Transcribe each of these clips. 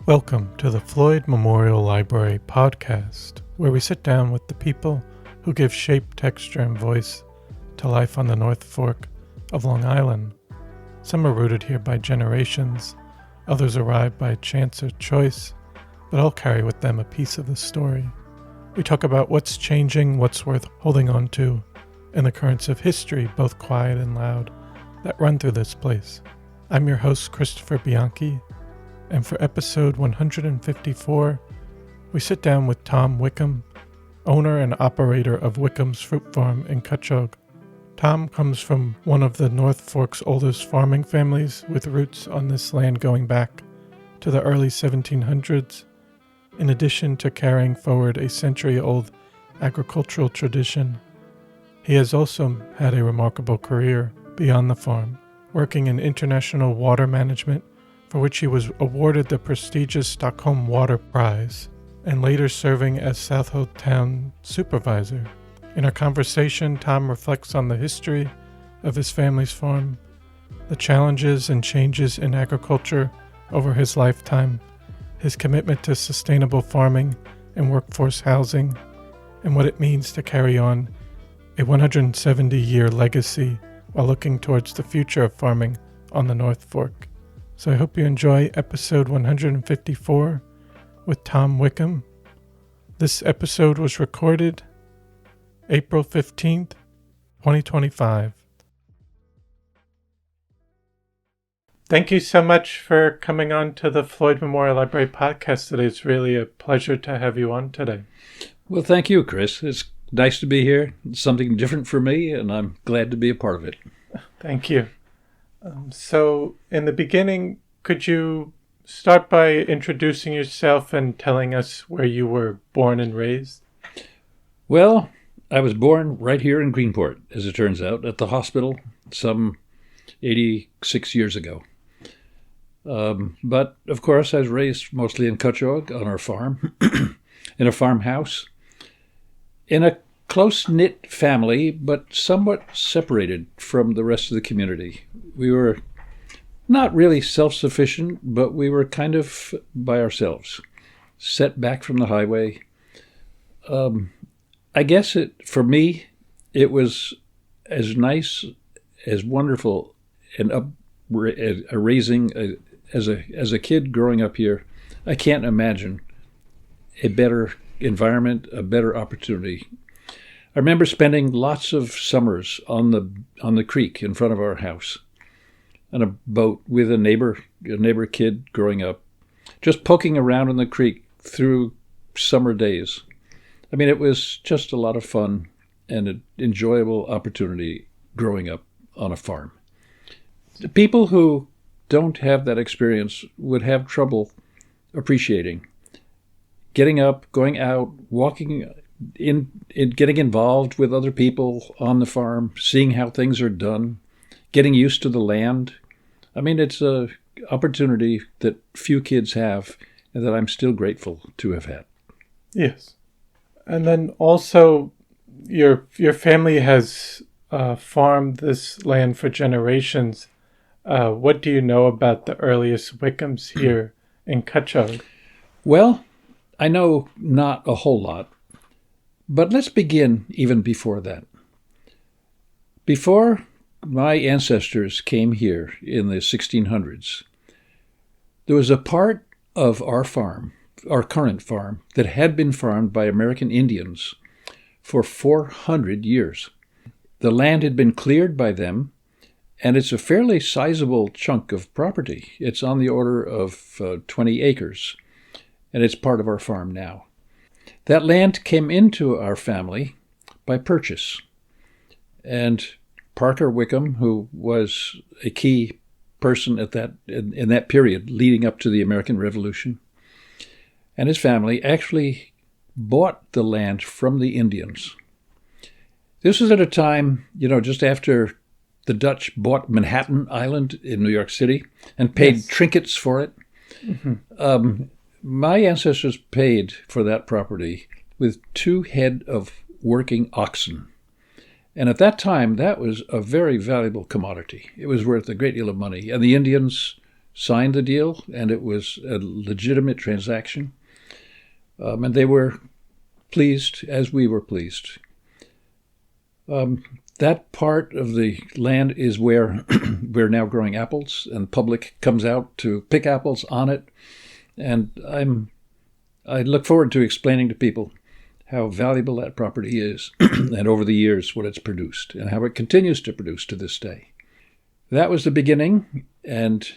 Welcome to the Floyd Memorial Library Podcast, where we sit down with the people who give shape, texture, and voice to life on the North Fork of Long Island. Some are rooted here by generations, others arrived by chance or choice, but all carry with them a piece of the story. We talk about what's changing, what's worth holding on to, and the currents of history, both quiet and loud, that run through this place. I'm your host, Christopher Bianchi, and for episode 154, we sit down with Tom Wickham, owner and operator of Wickham's Fruit Farm in Cutchogue. Tom comes from one of the North Fork's oldest farming families with roots on this land going back to the early 1700s, in addition to carrying forward a century-old agricultural tradition. He has also had a remarkable career beyond the farm, working in international water management, for which he was awarded the prestigious Stockholm Water Prize, and later serving as Southold Town Supervisor. In our conversation, Tom reflects on the history of his family's farm, the challenges and changes in agriculture over his lifetime, his commitment to sustainable farming and workforce housing, and what it means to carry on a 170-year legacy while looking towards the future of farming on the North Fork. So I hope you enjoy episode 154 with Tom Wickham. This episode was recorded April 15th, 2025. Thank you so much for coming on to the Floyd Memorial Library Podcast today. It's really a pleasure to have you on today. Well, thank you, Chris. It's nice to be here. It's something different for me, and I'm glad to be a part of it. Thank you. So, in the beginning, could you start by introducing yourself and telling us where you were born and raised? Well, I was born right here in Greenport, as it turns out, at the hospital some 86 years ago. But, of course, I was raised mostly in Cutchogue on our farm, in a farmhouse, in a close-knit family, but somewhat separated from the rest of the community. We were not really self-sufficient, but we were kind of by ourselves, set back from the highway. I guess for me, it was as nice, as wonderful, and raising as a kid growing up here. I can't imagine a better environment, a better opportunity. I remember spending lots of summers on the creek in front of our house, on a boat with a neighbor kid growing up, just poking around in the creek through summer days. I mean, it was just a lot of fun and an enjoyable opportunity growing up on a farm. The people who don't have that experience would have trouble appreciating getting up, going out, walking in getting involved with other people on the farm, seeing how things are done, getting used to the land. I mean, it's an opportunity that few kids have and that I'm still grateful to have had. Yes. And then also your family has farmed this land for generations. What do you know about the earliest Wickhams here in Cutchogue? Well, I know not a whole lot. But let's begin even before that. Before my ancestors came here in the 1600s, there was a part of our farm, our current farm, that had been farmed by American Indians for 400 years. The land had been cleared by them, and it's a fairly sizable chunk of property. It's on the order of 20 acres, and it's part of our farm now. That land came into our family by purchase. And Parker Wickham, who was a key person in that period leading up to the American Revolution, and his family actually bought the land from the Indians. This was at a time, just after the Dutch bought Manhattan Island in New York City and paid trinkets for it. Mm-hmm. My ancestors paid for that property with 2 head of working oxen. And at that time, that was a very valuable commodity. It was worth a great deal of money. And the Indians signed the deal, and it was a legitimate transaction. And they were pleased, as we were pleased. That part of the land is where we're now growing apples, and the public comes out to pick apples on it. And I look forward to explaining to people how valuable that property is, and over the years what it's produced, and how it continues to produce to this day. That was the beginning, and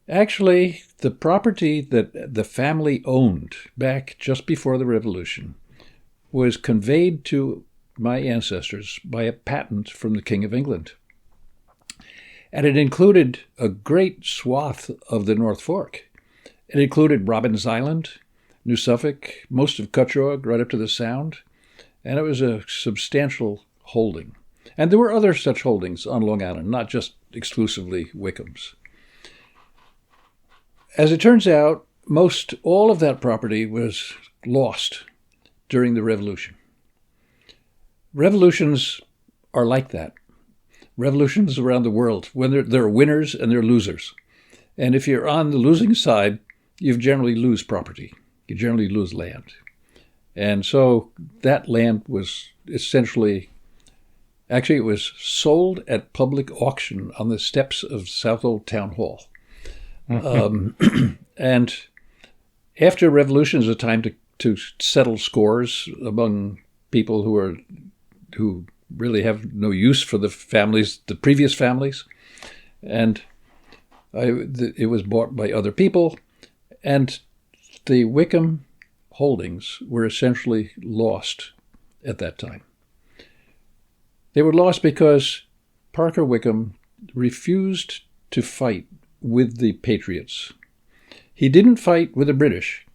actually the property that the family owned back just before the Revolution was conveyed to my ancestors by a patent from the King of England. And it included a great swath of the North Fork. It included Robbins Island, New Suffolk, most of Cutchogue, right up to the Sound, and it was a substantial holding. And there were other such holdings on Long Island, not just exclusively Wickham's. As it turns out, most all of that property was lost during the Revolution. Revolutions are like that. Revolutions around the world, when there are winners and there are losers. And if you're on the losing side, you generally lose property. You generally lose land. And so that land was essentially, actually it was sold at public auction on the steps of Southold Town Hall. And after Revolution is a time to settle scores among people who really have no use for the families, the previous families. And it was bought by other people. And the Wickham holdings were essentially lost at that time. They were lost because Parker Wickham refused to fight with the Patriots. He didn't fight with the British.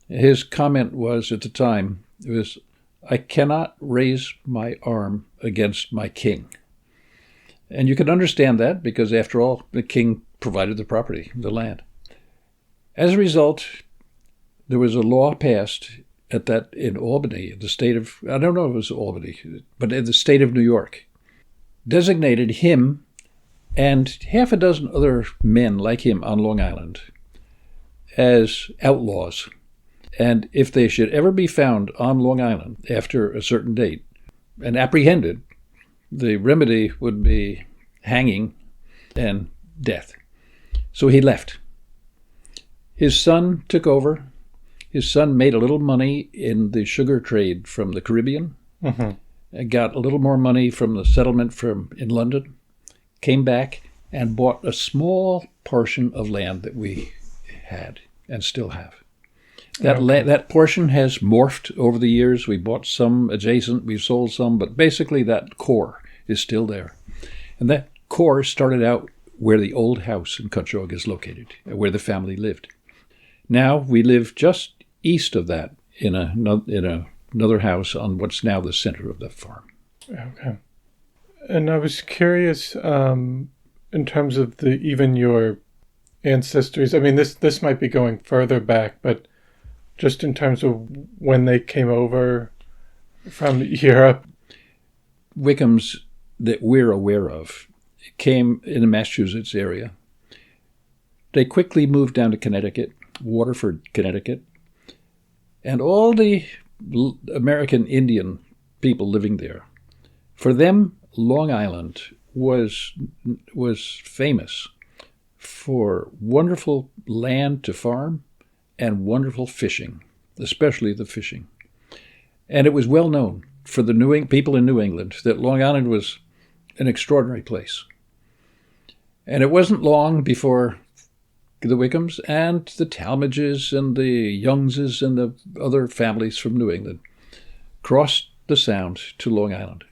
His comment was at the time, I cannot raise my arm against my king. And you can understand that because, after all, the king provided the property, the land. As a result, there was a law passed in Albany, the state of, I don't know if it was Albany, but in the state of New York, designated him and half a dozen other men like him on Long Island as outlaws. And if they should ever be found on Long Island after a certain date and apprehended, the remedy would be hanging and death. So he left. His son took over. His son made a little money in the sugar trade from the Caribbean, and got a little more money from the settlement in London, came back and bought a small portion of land that we had and still have. That portion has morphed over the years. We bought some adjacent, we've sold some, but basically that core is still there. And that core started out where the old house in Cutchogue is located, where the family lived. Now we live just east of that in another house on what's now the center of the farm. Okay. And I was curious, in terms of even your ancestors. I mean, this might be going further back, but just in terms of when they came over from Europe. Wickhams that we're aware of came in the Massachusetts area. They quickly moved down to Connecticut, Waterford, Connecticut, and all the American Indian people living there. For them, Long Island was famous for wonderful land to farm and wonderful fishing, especially the fishing. And it was well known for the people in New England that Long Island was an extraordinary place. And it wasn't long before the Wickhams and the Talmadges and the Youngses and the other families from New England crossed the Sound to Long Island.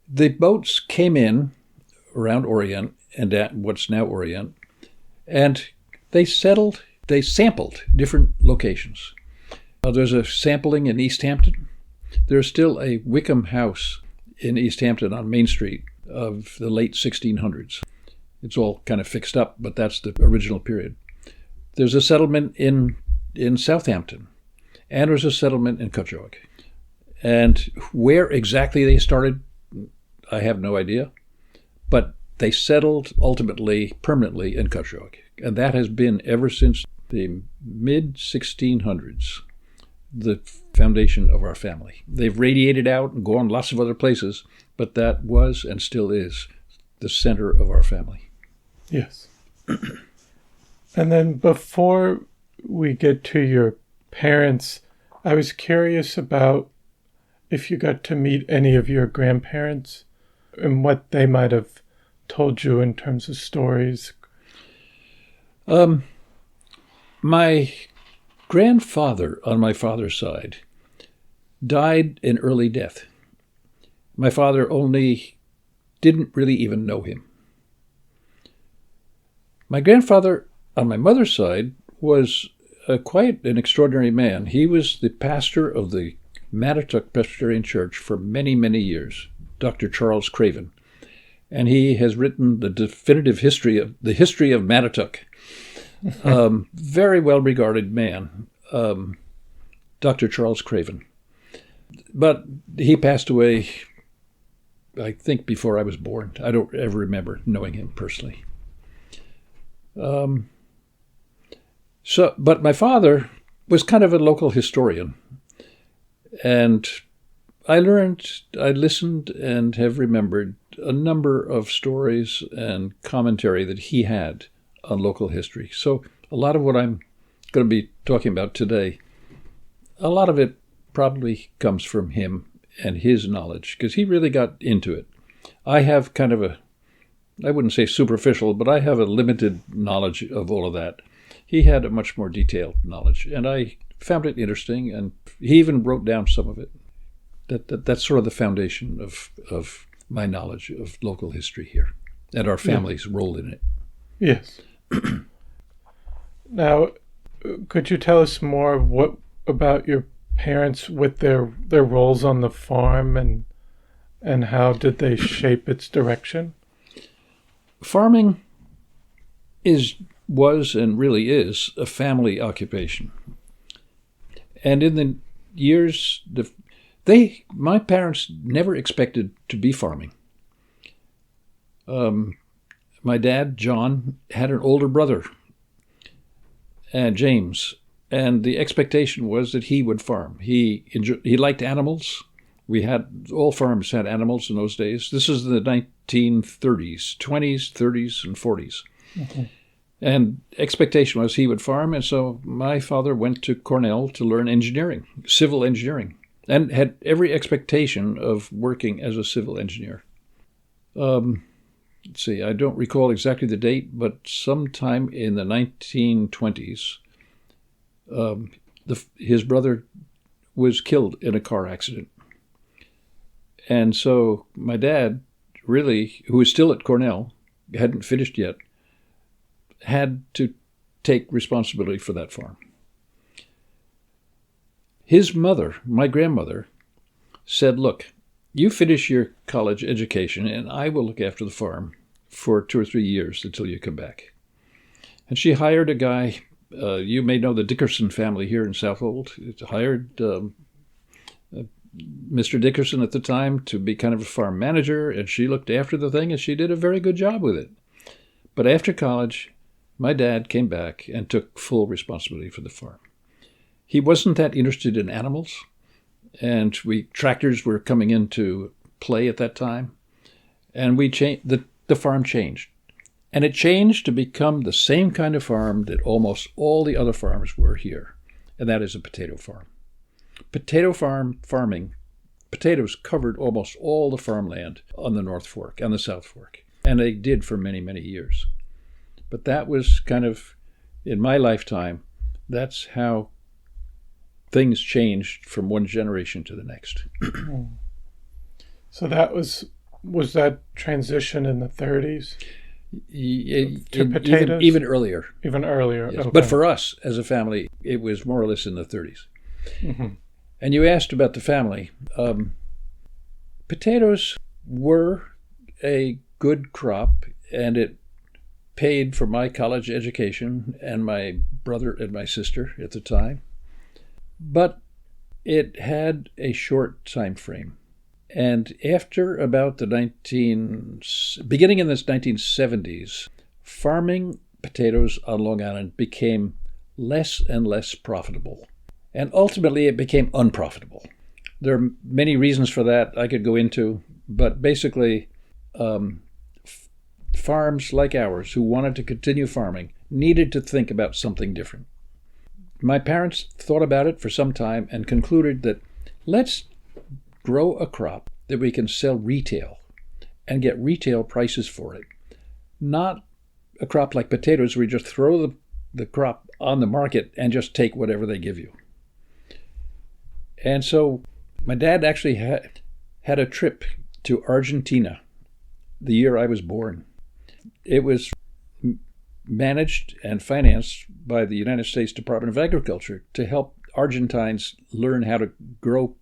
The boats came in around Orient and at what's now Orient, and they sampled different locations. There's a sampling in East Hampton. There's still a Wickham house in East Hampton on Main Street of the late 1600s. It's all kind of fixed up, but that's the original period. There's a settlement in Southampton, and there's a settlement in Cutchogue. And where exactly they started, I have no idea. But they settled ultimately, permanently in Cutchogue. And that has been ever since the mid-1600s, the foundation of our family. They've radiated out and gone lots of other places, but that was and still is the center of our family. Yes. And then before we get to your parents, I was curious about if you got to meet any of your grandparents and what they might have told you in terms of stories. My grandfather on my father's side died in early death. My father only didn't really even know him. My grandfather on my mother's side was quite an extraordinary man. He was the pastor of the Mattituck Presbyterian Church for many, many years, Dr. Charles Craven. And he has written the definitive history of Mattituck. Very well-regarded man, Dr. Charles Craven. But he passed away, I think, before I was born. I don't ever remember knowing him personally. But my father was kind of a local historian. And I listened and have remembered a number of stories and commentary that he had on local history. So a lot of what I'm going to be talking about today, a lot of it probably comes from him and his knowledge, because he really got into it. I have kind of I wouldn't say superficial, but I have a limited knowledge of all of that. He had a much more detailed knowledge, and I found it interesting, and he even wrote down some of it. That's sort of the foundation of my knowledge of local history here, and our family's role in it. Yes. Now, could you tell us more about your parents with their roles on the farm, and how did they shape its direction? Farming was and really is a family occupation. And in the years, my parents never expected to be farming. My dad, John, had an older brother, James, and the expectation was that he would farm. He liked animals. All farms had animals in those days. This is the 1930s, 20s, 30s, and 40s. Mm-hmm. And expectation was he would farm, and so my father went to Cornell to learn engineering, civil engineering, and had every expectation of working as a civil engineer. Let's see, I don't recall exactly the date, but sometime in the 1920s, his brother was killed in a car accident. And so my dad, really, who was still at Cornell, hadn't finished yet, had to take responsibility for that farm. His mother, my grandmother, said, "Look, you finish your college education and I will look after the farm for 2 or 3 years until you come back." And she hired a guy, you may know the Dickerson family here in Southold. It hired Mr. Dickerson at the time to be kind of a farm manager, and she looked after the thing, and she did a very good job with it. But after college, my dad came back and took full responsibility for the farm. He wasn't that interested in animals, and tractors were coming into play at that time, and the farm changed. And it changed to become the same kind of farm that almost all the other farms were here, and that is a potato farm. Farming, potatoes covered almost all the farmland on the North Fork and the South Fork, and they did for many, many years. But that was kind of, in my lifetime, that's how things changed from one generation to the next. So that was that transition in the 30s? To potatoes? Even earlier. Even earlier, yes. Okay. But for us, as a family, it was more or less in the 30s. Mm-hmm. And you asked about the family. Potatoes were a good crop, and it paid for my college education and my brother and my sister at the time. But it had a short time frame. And after about beginning in the 1970s, farming potatoes on Long Island became less and less profitable. And ultimately, it became unprofitable. There are many reasons for that I could go into, but basically, farms like ours who wanted to continue farming needed to think about something different. My parents thought about it for some time and concluded that let's grow a crop that we can sell retail and get retail prices for it. Not a crop like potatoes where you just throw the crop on the market and just take whatever they give you. And so my dad actually had a trip to Argentina the year I was born. It was managed and financed by the United States Department of Agriculture to help Argentines learn how to grow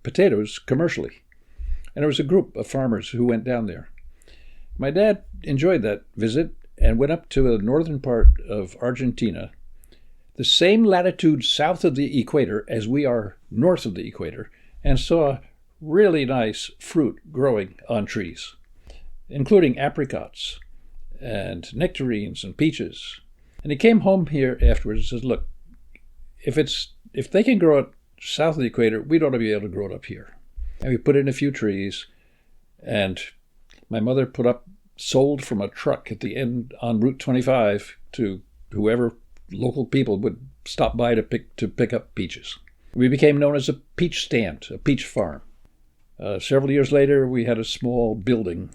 potatoes commercially. And there was a group of farmers who went down there. My dad enjoyed that visit and went up to the northern part of Argentina, the same latitude south of the equator as we are north of the equator, and saw really nice fruit growing on trees, including apricots and nectarines and peaches. And he came home here afterwards and says, look, if they can grow it south of the equator, we'd ought to be able to grow it up here. And we put in a few trees, and my mother sold from a truck at the end on Route 25 to whoever local people would stop by to pick up peaches. We became known as a peach stand, a peach farm. Several years later, we had a small building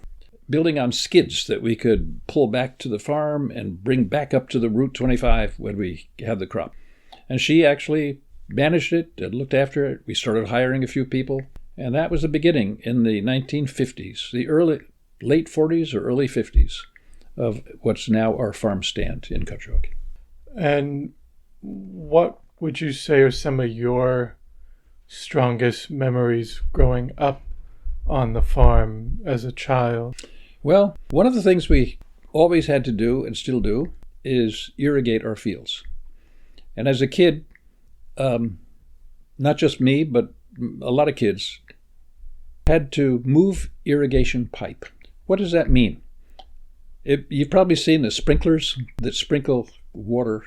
on skids that we could pull back to the farm and bring back up to the Route 25 when we had the crop. And she actually managed it and looked after it. We started hiring a few people, and that was the beginning in the 1950s, the late 40s or early 50s of what's now our farm stand in Cutchogue. And what would you say are some of your strongest memories growing up on the farm as a child? Well, one of the things we always had to do and still do is irrigate our fields. And as a kid, not just me, but a lot of kids had to move irrigation pipe. What does that mean? You've probably seen the sprinklers that sprinkle water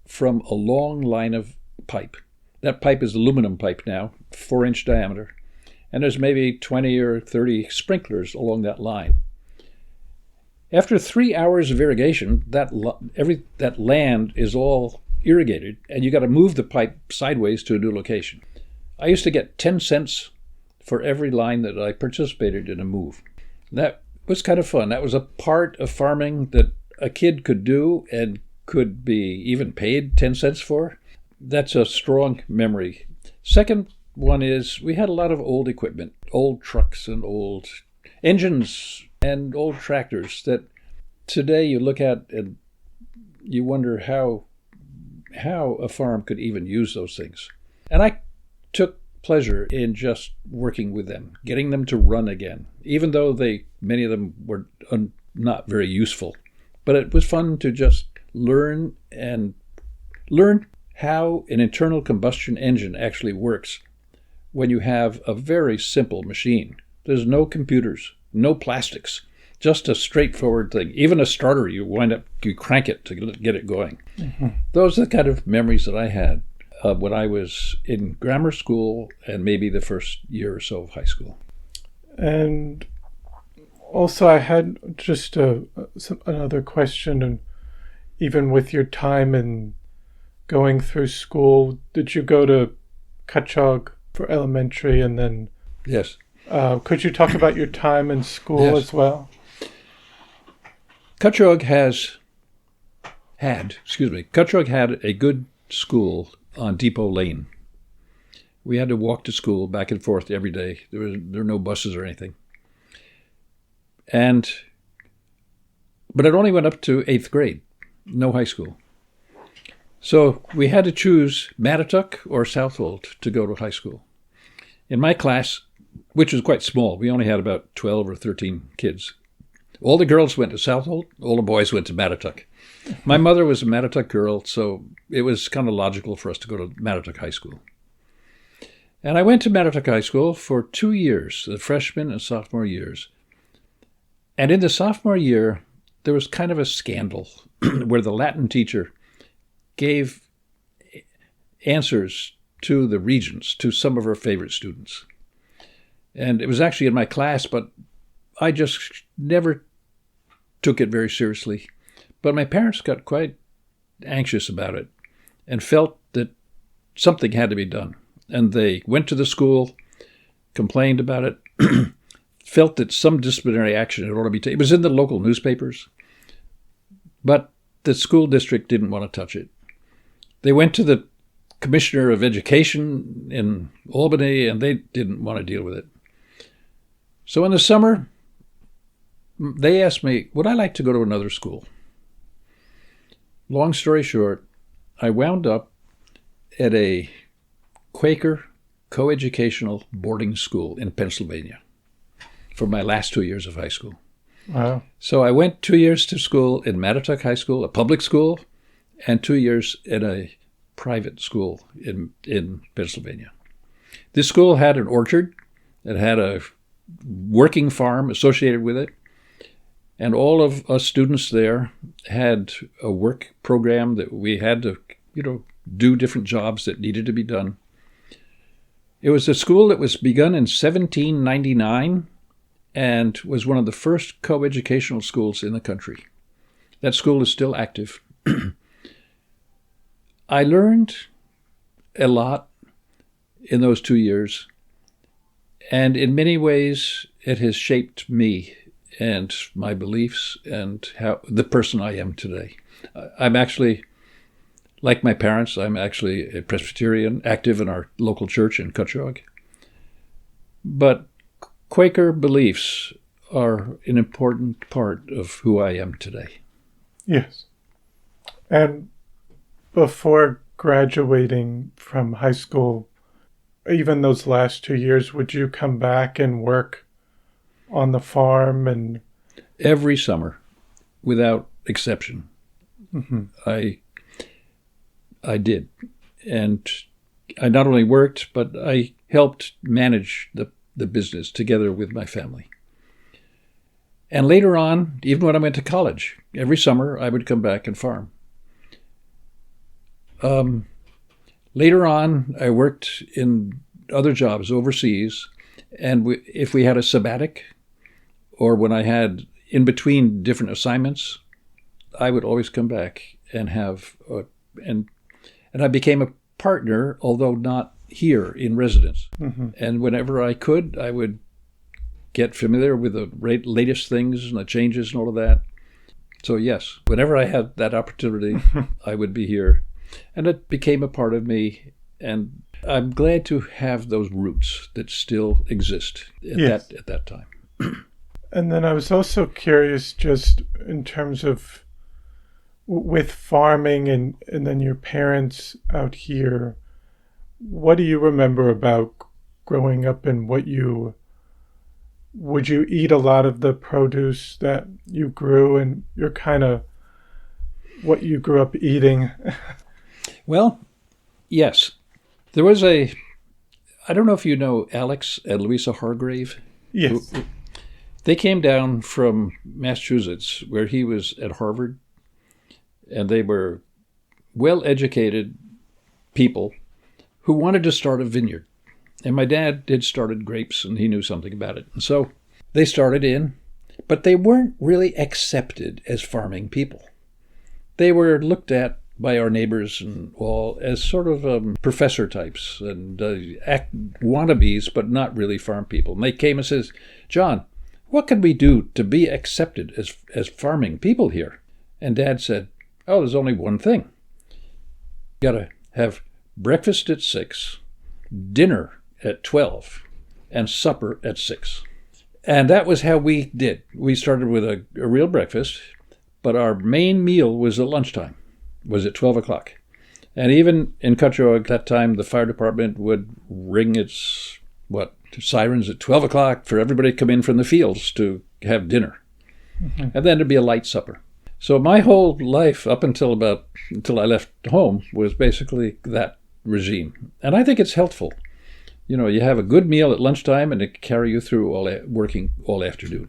from a long line of pipe. That pipe is aluminum pipe now, 4-inch diameter, and there's maybe 20 or 30 sprinklers along that line. After 3 hours of irrigation, that land is all irrigated, and you got to move the pipe sideways to a new location. I used to get 10 cents for every line that I participated in a move. That was kind of fun. That was a part of farming that a kid could do and could be even paid 10 cents for. That's a strong memory. Second one is we had a lot of old equipment, old trucks and old engines and old tractors that today you look at and you wonder how a farm could even use those things. And I took pleasure in just working with them, getting them to run again, even though many of them were not very useful. But it was fun to just learn how an internal combustion engine actually works when you have a very simple machine. There's no computers, no plastics, just a straightforward thing. Even a starter, you crank it to get it going. Mm-hmm. Those are the kind of memories that I had when I was in grammar school and maybe the first year or so of high school. And also I had just another question, and even with your time in going through school, did you go to Cutchogue for elementary and then... Yes. Could you talk about your time in school as well? Cutchogue had a good school on Depot Lane. We had to walk to school back and forth every day. There were no buses or anything. But it only went up to 8th grade, no high school. So we had to choose Mattituck or Southold to go to high school. In my class, which was quite small, we only had about 12 or 13 kids. All the girls went to Southold, all the boys went to Mattituck. My mother was a Mattituck girl, so it was kind of logical for us to go to Mattituck High School. And I went to Mattituck High School for 2 years, the freshman and sophomore years. And in the sophomore year, there was kind of a scandal where the Latin teacher gave answers to the regents, to some of her favorite students. And it was actually in my class, but I just never took it very seriously. But my parents got quite anxious about it and felt that something had to be done. And they went to the school, complained about it, felt that some disciplinary action had ought to be taken. It was in the local newspapers, but the school district didn't want to touch it. They went to the commissioner of education in Albany, and they didn't want to deal with it. So in the summer, they asked me, would I like to go to another school? Long story short, I wound up at a Quaker coeducational boarding school in Pennsylvania for my last 2 years of high school. Wow. So I went 2 years to school in Mattituck High School, a public school, and 2 years at a private school in Pennsylvania. This school had an orchard. It had a working farm associated with it. And all of us students there had a work program that we had to, do different jobs that needed to be done. It was a school that was begun in 1799 and was one of the first coeducational schools in the country. That school is still active. I learned a lot in those 2 years, and in many ways it has shaped me and my beliefs and how the person I am today. I'm actually, like my parents, I'm actually a Presbyterian, active in our local church in Cutchogue. But Quaker beliefs are an important part of who I am today. Yes. And before graduating from high school, even those last 2 years, would you come back and work on the farm? And every summer, without exception, I did. And I not only worked, but I helped manage the business together with my family. And later on, even when I went to college, every summer I would come back and farm. Later on, I worked in other jobs overseas, and if we had a sabbatic, or when I had in between different assignments, I would always come back and have, and I became a partner, although not here in residence. And whenever I could, I would get familiar with the latest things and the changes and all of that. So yes, whenever I had that opportunity, I would be here. And it became a part of me, and I'm glad to have those roots that still exist at that time. And then I was also curious, just in terms of with farming and then your parents out here, what do you remember about growing up, and would you eat a lot of the produce that you grew, and you're kind of what you grew up eating? Well, yes. There was I don't know if you know Alex and Louisa Hargrave. Yes. They came down from Massachusetts, where he was at Harvard, and they were well-educated people who wanted to start a vineyard. And my dad had started grapes, and he knew something about it. And so they started in, but they weren't really accepted as farming people. They were looked at by our neighbors and all as sort of professor types and wannabes, but not really farm people. And they came and says, "John, what can we do to be accepted as farming people here?" And Dad said, "Oh, there's only one thing. You got to have breakfast at 6, dinner at 12, and supper at 6. And that was how we did. We started with a real breakfast, but our main meal was at lunchtime, was at 12 o'clock. And even in Cutchogue at that time, the fire department would ring its, sirens at 12 o'clock for everybody to come in from the fields to have dinner. And then there'd be a light supper. So my whole life up until I left home was basically that regime. And I think it's helpful. You have a good meal at lunchtime and it can carry you through working all afternoon.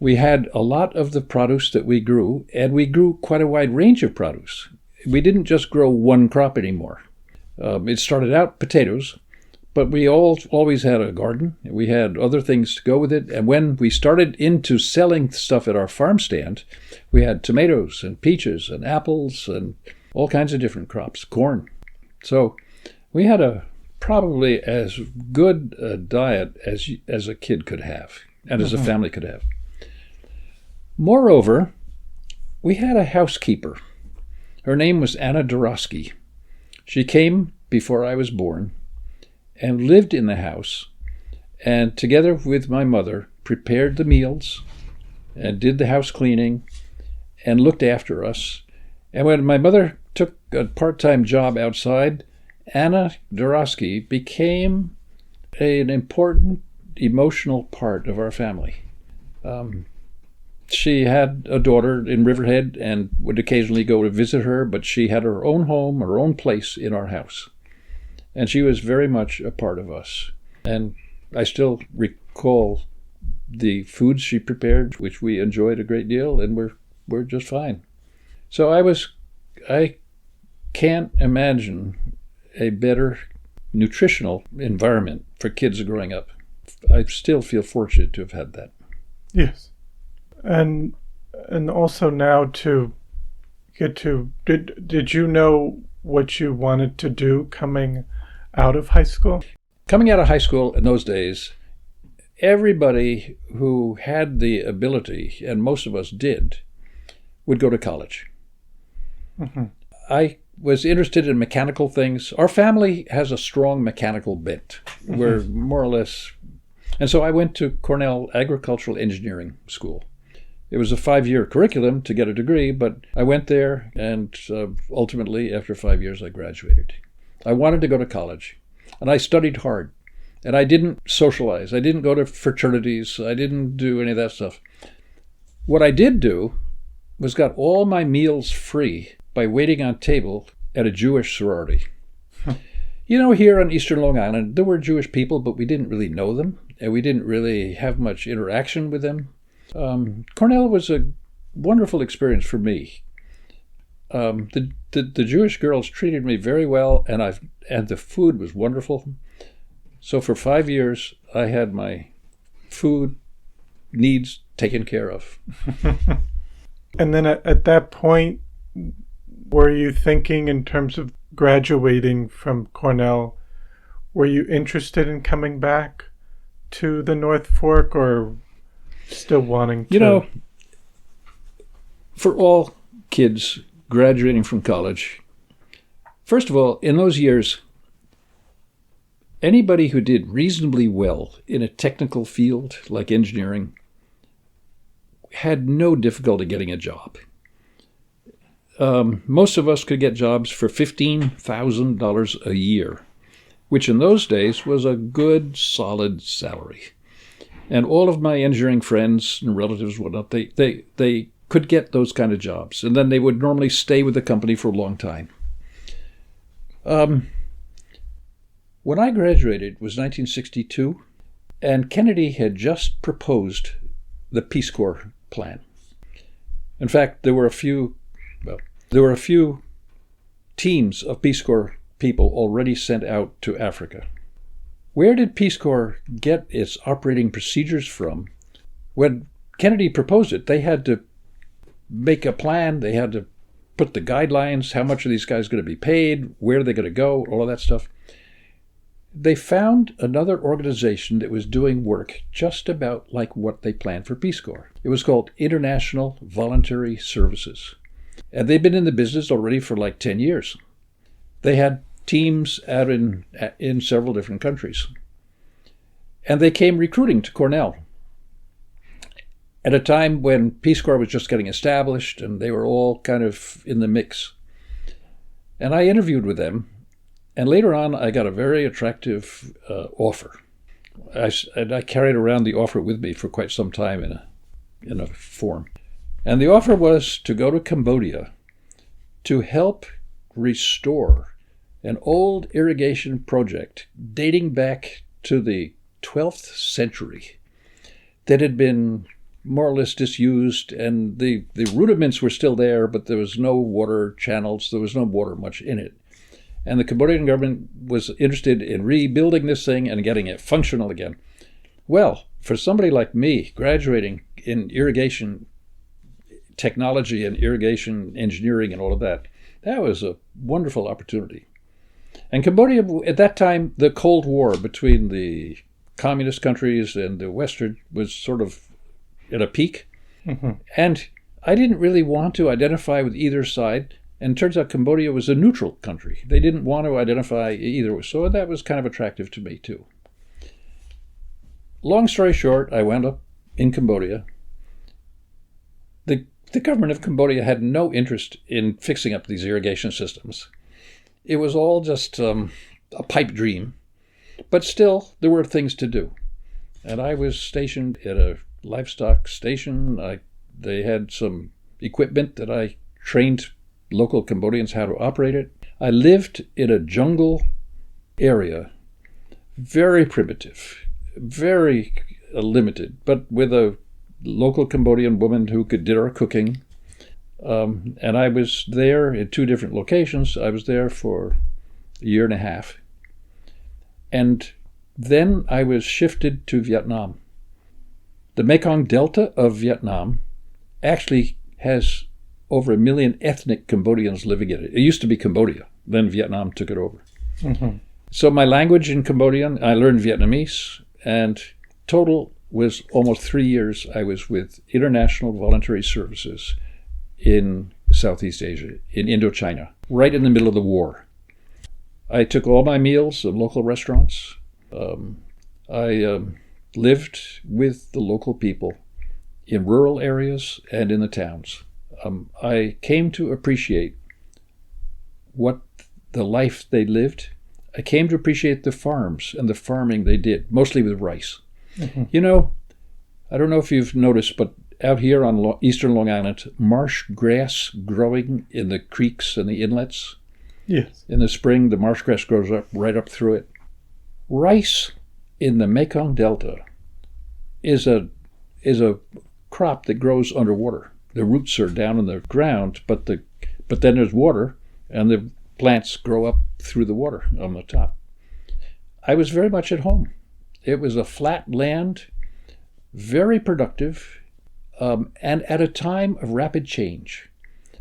We had a lot of the produce that we grew, and we grew quite a wide range of produce. We didn't just grow one crop anymore. It started out potatoes, but we always had a garden. We had other things to go with it. And when we started into selling stuff at our farm stand, we had tomatoes and peaches and apples and all kinds of different crops, corn. So we had probably as good a diet as a kid could have and as a family could have. Moreover, we had a housekeeper. Her name was Anna Dorosky. She came before I was born and lived in the house, and together with my mother prepared the meals and did the house cleaning and looked after us. And when my mother took a part-time job outside, Anna Dorosky became an important emotional part of our family. She had a daughter in Riverhead and would occasionally go to visit her, but she had her own home, her own place in our house. And she was very much a part of us. And I still recall the foods she prepared, which we enjoyed a great deal, and we're just fine. So I can't imagine a better nutritional environment for kids growing up. I still feel fortunate to have had that. Yes. And also now to get to, did you know what you wanted to do coming out of high school? Coming out of high school in those days, everybody who had the ability, and most of us did, would go to college. Mm-hmm. I was interested in mechanical things. Our family has a strong mechanical bent. Mm-hmm. We're more or less... And so I went to Cornell Agricultural Engineering School. It was a 5-year curriculum to get a degree, but I went there, and ultimately, after 5 years, I graduated. I wanted to go to college, and I studied hard, and I didn't socialize. I didn't go to fraternities. I didn't do any of that stuff. What I did do was got all my meals free by waiting on table at a Jewish sorority. Here on Eastern Long Island, there were Jewish people, but we didn't really know them, and we didn't really have much interaction with them. Cornell was a wonderful experience for me. The Jewish girls treated me very well, and the food was wonderful. So for 5 years, I had my food needs taken care of. And then at that point, were you thinking in terms of graduating from Cornell, were you interested in coming back to the North Fork, or still wanting to? For all kids graduating from college, first of all, in those years, anybody who did reasonably well in a technical field like engineering had no difficulty getting a job. Most of us could get jobs for $15,000 a year, which in those days was a good, solid salary. And all of my engineering friends and relatives, whatnot, they could get those kind of jobs. And then they would normally stay with the company for a long time. When I graduated was 1962, and Kennedy had just proposed the Peace Corps plan. In fact, there were a few teams of Peace Corps people already sent out to Africa. Where did Peace Corps get its operating procedures from? When Kennedy proposed it, they had to make a plan. They had to put the guidelines, how much are these guys going to be paid, where are they going to go, all of that stuff. They found another organization that was doing work just about like what they planned for Peace Corps. It was called International Voluntary Services. And they'd been in the business already for like 10 years. They had teams out in several different countries. And they came recruiting to Cornell at a time when Peace Corps was just getting established and they were all kind of in the mix. And I interviewed with them, and later on I got a very attractive offer. I carried around the offer with me for quite some time in a form. And the offer was to go to Cambodia to help restore an old irrigation project dating back to the 12th century that had been more or less disused, and the rudiments were still there, but there was no water channels, there was no water much in it. And the Cambodian government was interested in rebuilding this thing and getting it functional again. Well, for somebody like me, graduating in irrigation technology and irrigation engineering and all of that, that was a wonderful opportunity. And Cambodia, at that time, the Cold War between the communist countries and the Western was sort of at a peak. Mm-hmm. And I didn't really want to identify with either side. And it turns out Cambodia was a neutral country. They didn't want to identify either. So that was kind of attractive to me, too. Long story short, I wound up in Cambodia. The government of Cambodia had no interest in fixing up these irrigation systems. It was all just a pipe dream. But still, there were things to do. And I was stationed at a livestock station. They had some equipment that I trained local Cambodians how to operate it. I lived in a jungle area, very primitive, very limited, but with a local Cambodian woman who did our cooking. And I was there in 2 different locations. I was there for a year and a half. And then I was shifted to Vietnam. The Mekong Delta of Vietnam actually has over 1 million ethnic Cambodians living in it. It used to be Cambodia. Then Vietnam took it over. Mm-hmm. So my language in Cambodian, I learned Vietnamese, and total was almost 3 years I was with International Voluntary Services in Southeast Asia, in Indochina, right in the middle of the war. I took all my meals at local restaurants. I lived with the local people in rural areas and in the towns. I came to appreciate what the life they lived. I came to appreciate the farms and the farming they did, mostly with rice. Mm-hmm. You know, I don't know if you've noticed, but out here on eastern Long Island, marsh grass growing in the creeks and the inlets. Yes. In the spring, the marsh grass grows up right up through it. Rice in the Mekong Delta is a crop that grows underwater. The roots are down in the ground, but then there's water, and the plants grow up through the water on the top. I was very much at home. It was a flat land, very productive, and at a time of rapid change.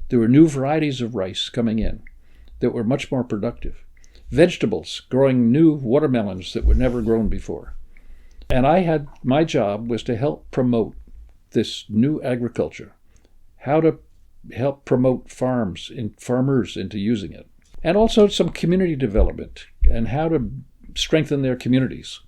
There were new varieties of rice coming in that were much more productive. Vegetables, growing new watermelons that were never grown before. And my job was to help promote this new agriculture, how to help promote farmers into using it, and also some community development and how to strengthen their communities.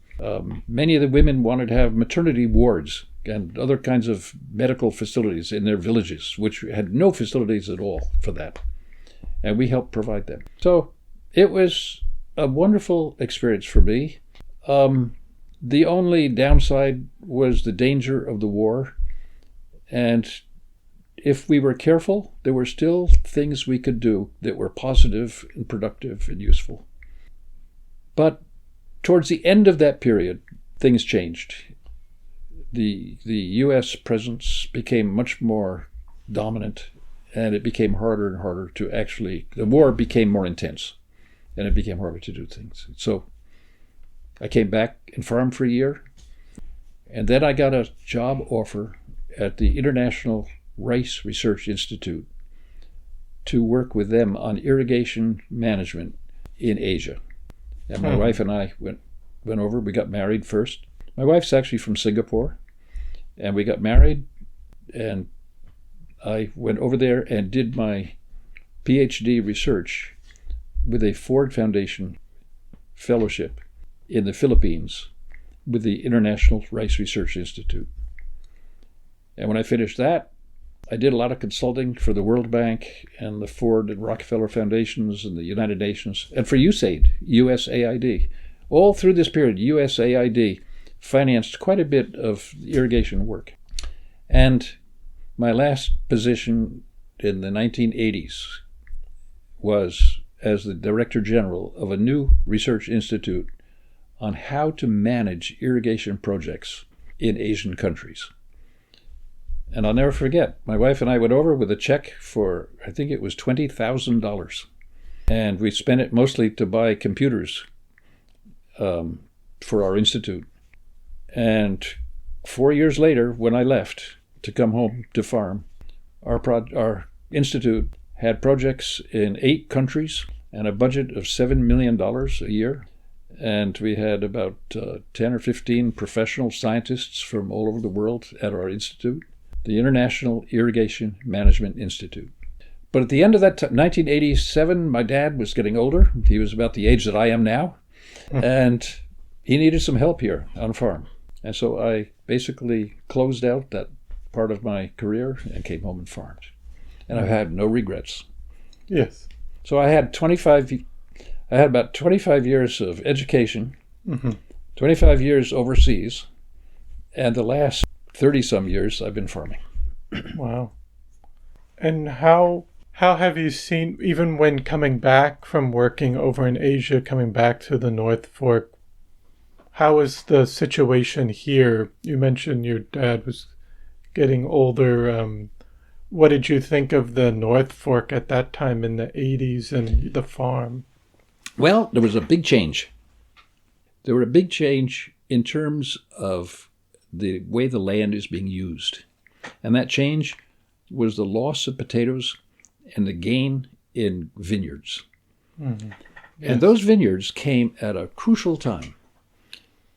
Many of the women wanted to have maternity wards and other kinds of medical facilities in their villages, which had no facilities at all for that. And we helped provide them. So it was a wonderful experience for me. The only downside was the danger of the war. And if we were careful, there were still things we could do that were positive and productive and useful. But towards the end of that period, things changed. The U.S. presence became much more dominant, and it became harder and harder to the war became more intense, and it became harder to do things. So I came back and farmed for a year, and then I got a job offer at the International Rice Research Institute to work with them on irrigation management in Asia. And my wife and I went over. We got married first. My wife's actually from Singapore, and we got married, and I went over there and did my PhD research with a Ford Foundation fellowship in the Philippines with the International Rice Research Institute. And when I finished that, I did a lot of consulting for the World Bank and the Ford and Rockefeller Foundations and the United Nations, and for USAID. All through this period, USAID financed quite a bit of irrigation work. And My last position in the 1980s was as the Director General of a new research institute on how to manage irrigation projects in Asian countries. And I'll never forget, my wife and I went over with a check for, I think it was $20,000. And we spent it mostly to buy computers for our institute. And 4 years later, when I left to come home to farm, our institute had projects in 8 countries and a budget of $7 million a year. And we had about 10 or 15 professional scientists from all over the world at our institute, the International Irrigation Management Institute. But at the end of that 1987, my dad was getting older. He was about the age that I am now. And he needed some help here on farm. And so I basically closed out that part of my career and came home and farmed. And I've had no regrets. Yes. So I had about 25 years of education, 25 years overseas, and the last 30-some years I've been farming. Wow. And how have you seen, even when coming back from working over in Asia, coming back to the North Fork, how is the situation here? You mentioned your dad was getting older. What did you think of the North Fork at that time in the 80s and the farm? Well, there was a big change. There was a big change in terms of the way the land is being used. And that change was the loss of potatoes and the gain in vineyards. Mm-hmm. Yes. And those vineyards came at a crucial time.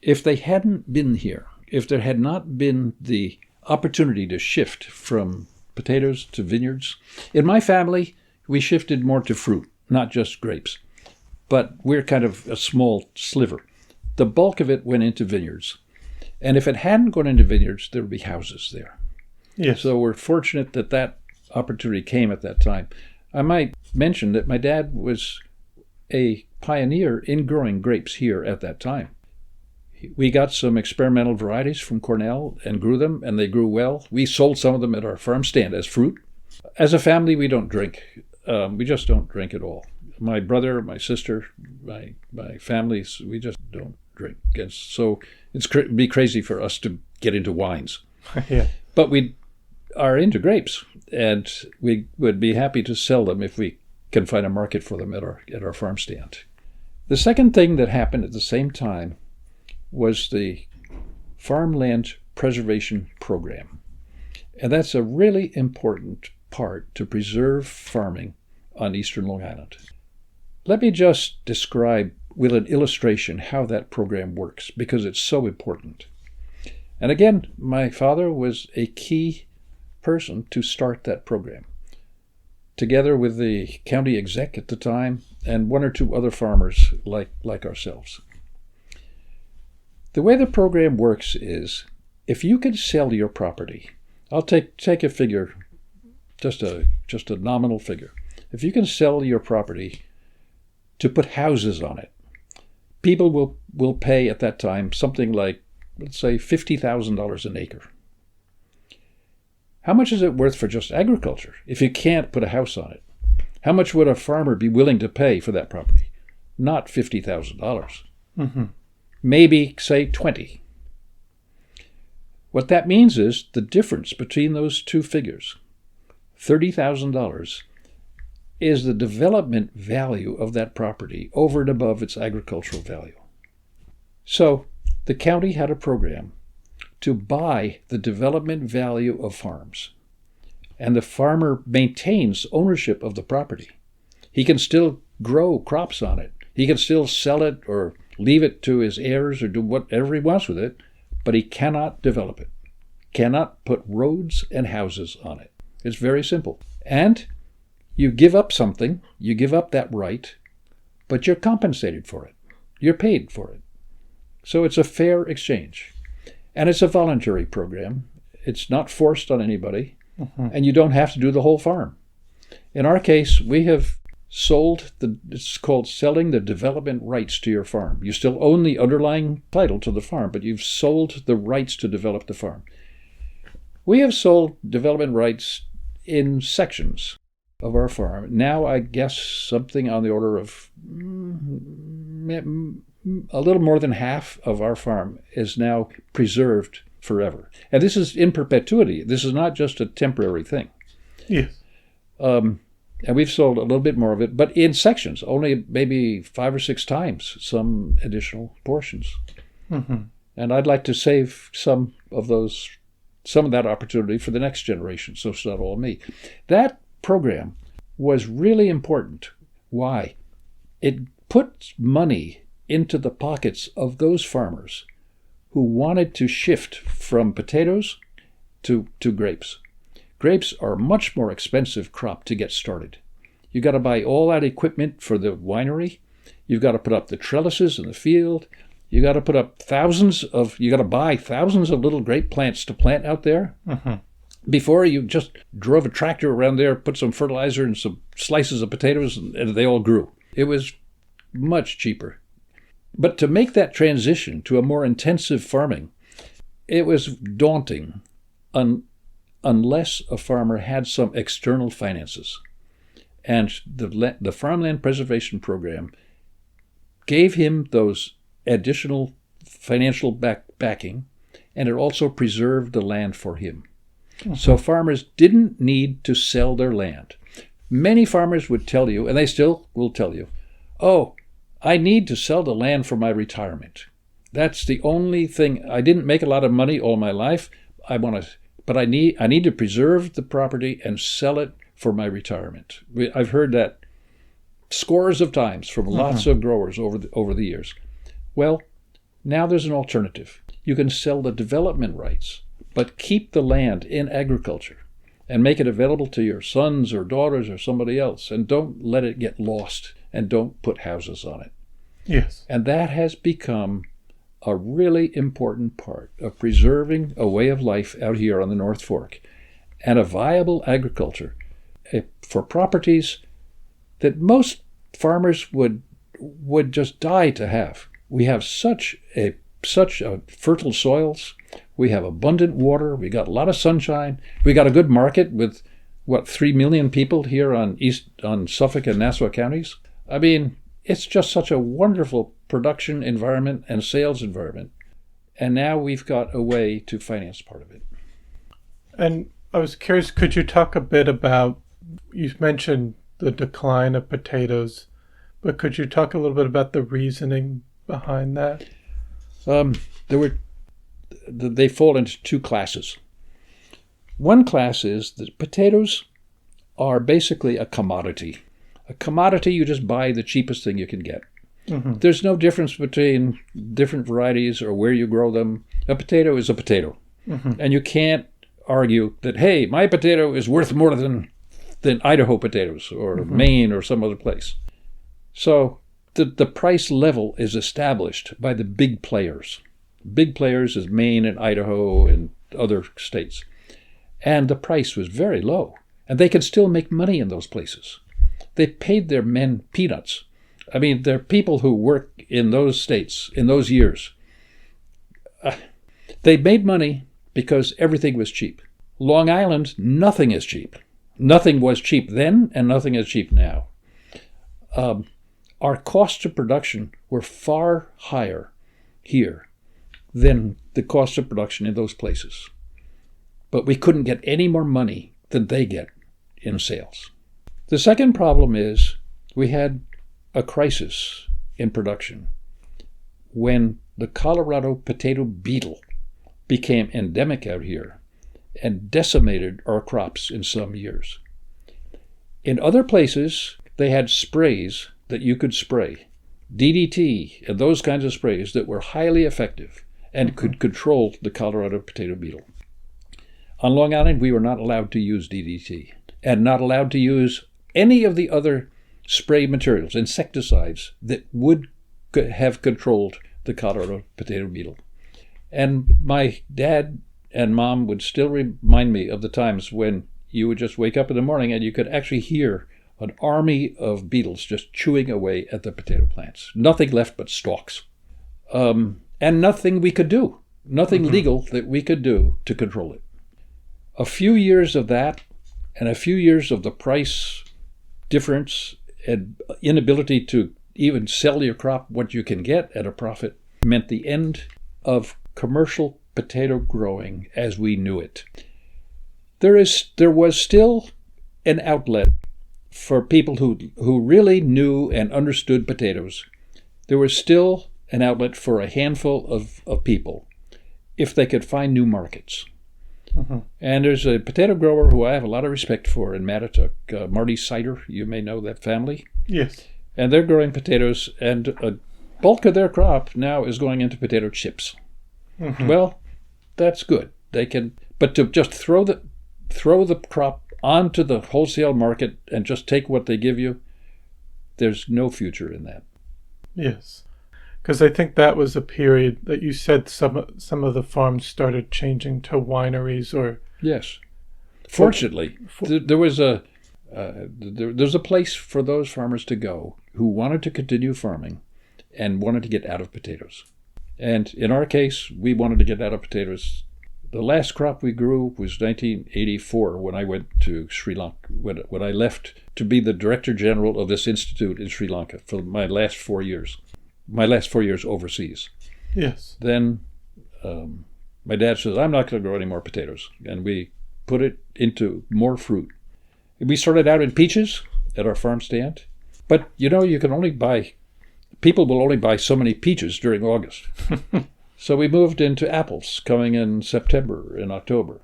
If they hadn't been here, if there had not been the opportunity to shift from potatoes to vineyards, in my family, we shifted more to fruit, not just grapes. But we're kind of a small sliver. The bulk of it went into vineyards. And if it hadn't gone into vineyards, there would be houses there. Yes. So we're fortunate that that opportunity came at that time. I might mention that my dad was a pioneer in growing grapes here at that time. We got some experimental varieties from Cornell and grew them, and they grew well. We sold some of them at our farm stand as fruit. As a family, we don't drink. We just don't drink at all. My brother, my sister, my families, we just don't drink. And so it'd be crazy for us to get into wines. Yeah. But we are into grapes, and we would be happy to sell them if we can find a market for them at our farm stand. The second thing that happened at the same time was the Farmland Preservation Program. And that's a really important part to preserve farming on eastern Long Island. Let me just describe with an illustration how that program works, because it's so important. And again, my father was a key person to start that program, together with the county exec at the time and one or two other farmers like ourselves. The way the program works is, if you can sell your property, I'll take a figure, just a nominal figure. If you can sell your property to put houses on it, people will pay at that time something like, let's say, $50,000 an acre. How much is it worth for just agriculture if you can't put a house on it? How much would a farmer be willing to pay for that property? Not $50,000. Mm-hmm. Maybe, say, 20. What that means is the difference between those two figures, $30,000, is the development value of that property over and above its agricultural value. So the county had a program to buy the development value of farms, and the farmer maintains ownership of the property. He can still grow crops on it. He can still sell it or leave it to his heirs or do whatever he wants with it, but he cannot develop it, cannot put roads and houses on it. It's very simple. And you give up something, you give up that right, but you're compensated for it. You're paid for it. So it's a fair exchange. And it's a voluntary program. It's not forced on anybody, and you don't have to do the whole farm. In our case, we have sold it's called selling the development rights to your farm. You still own the underlying title to the farm, but you've sold the rights to develop the farm. We have sold development rights in sections of our farm. Now I guess something on the order of a little more than half of our farm is now preserved forever. And this is in perpetuity. This is not just a temporary thing. Yes. And we've sold a little bit more of it, but in sections, only maybe 5 or 6 times some additional portions. Mm-hmm. And I'd like to save some of that opportunity for the next generation, so it's not all me. That program was really important. Why? It put money into the pockets of those farmers who wanted to shift from potatoes to grapes. Grapes are a much more expensive crop to get started. You got to buy all that equipment for the winery. You've got to put up the trellises in the field. You got to buy thousands of little grape plants to plant out there. Mm-hmm. Before, you just drove a tractor around there, put some fertilizer and some slices of potatoes, and they all grew. It was much cheaper. But to make that transition to a more intensive farming, it was daunting unless a farmer had some external finances. And the Farmland Preservation Program gave him those additional financial backing, and it also preserved the land for him. Mm-hmm. So farmers didn't need to sell their land. Many farmers would tell you, and they still will tell you, oh, I need to sell the land for my retirement. That's the only thing. I didn't make a lot of money all my life. But I need to preserve the property and sell it for my retirement. I've heard that scores of times from lots of growers over the years. Well, now there's an alternative. You can sell the development rights, but keep the land in agriculture and make it available to your sons or daughters or somebody else, and don't let it get lost, and don't put houses on it. Yes. And that has become a really important part of preserving a way of life out here on the North Fork, and a viable agriculture for properties that most farmers would just die to have. We have such fertile soils. We have abundant water. We got a lot of sunshine. We got a good market with 3 million people here on Suffolk and Nassau counties. I mean, it's just such a wonderful production environment and sales environment. And now we've got a way to finance part of it. And I was curious, could you talk a bit about, you mentioned the decline of potatoes, but could you talk a little bit about the reasoning behind that? They fall into 2 classes. One class is that potatoes are basically a commodity. A commodity, you just buy the cheapest thing you can get. Mm-hmm. There's no difference between different varieties or where you grow them. A potato is a potato. Mm-hmm. And you can't argue that, hey, my potato is worth more than Idaho potatoes or Maine or some other place. So the price level is established by the big players. Big players is Maine and Idaho and other states. And the price was very low. And they can still make money in those places. They paid their men peanuts. I mean, there are people who work in those states in those years. They made money because everything was cheap. Long Island, nothing is cheap. Nothing was cheap then, and nothing is cheap now. Our costs of production were far higher here than the cost of production in those places. But we couldn't get any more money than they get in sales. The second problem is we had a crisis in production when the Colorado potato beetle became endemic out here and decimated our crops in some years. In other places, they had sprays that you could spray, DDT and those kinds of sprays that were highly effective and could control the Colorado potato beetle. On Long Island, we were not allowed to use DDT and not allowed to use any of the other spray materials, insecticides, that would have controlled the Colorado potato beetle. And my dad and mom would still remind me of the times when you would just wake up in the morning and you could actually hear an army of beetles just chewing away at the potato plants. Nothing left but stalks. And nothing we could do, nothing legal that we could do to control it. A few years of that and a few years of the price difference and inability to even sell your crop what you can get at a profit meant the end of commercial potato growing as we knew it. There was still an outlet for people who really knew and understood potatoes. There was still an outlet for a handful of people if they could find new markets. Mm-hmm. And there's a potato grower who I have a lot of respect for in Mattituck, Marty Sider. You may know that family. Yes. And they're growing potatoes, and a bulk of their crop now is going into potato chips. Mm-hmm. Well, that's good. They can, but to just throw the crop onto the wholesale market and just take what they give you, there's no future in that. Yes. Because I think that was a period that you said some of the farms started changing to wineries or... Yes. Fortunately, there's a place for those farmers to go who wanted to continue farming and wanted to get out of potatoes. And in our case, we wanted to get out of potatoes. The last crop we grew was 1984 when I went to Sri Lanka, when I left to be the Director General of this institute in Sri Lanka for my last 4 years. My last 4 years overseas. Yes. Then my dad says, I'm not going to grow any more potatoes. And we put it into more fruit. We started out in peaches at our farm stand. But, you can only people will only buy so many peaches during August. So we moved into apples coming in September and October.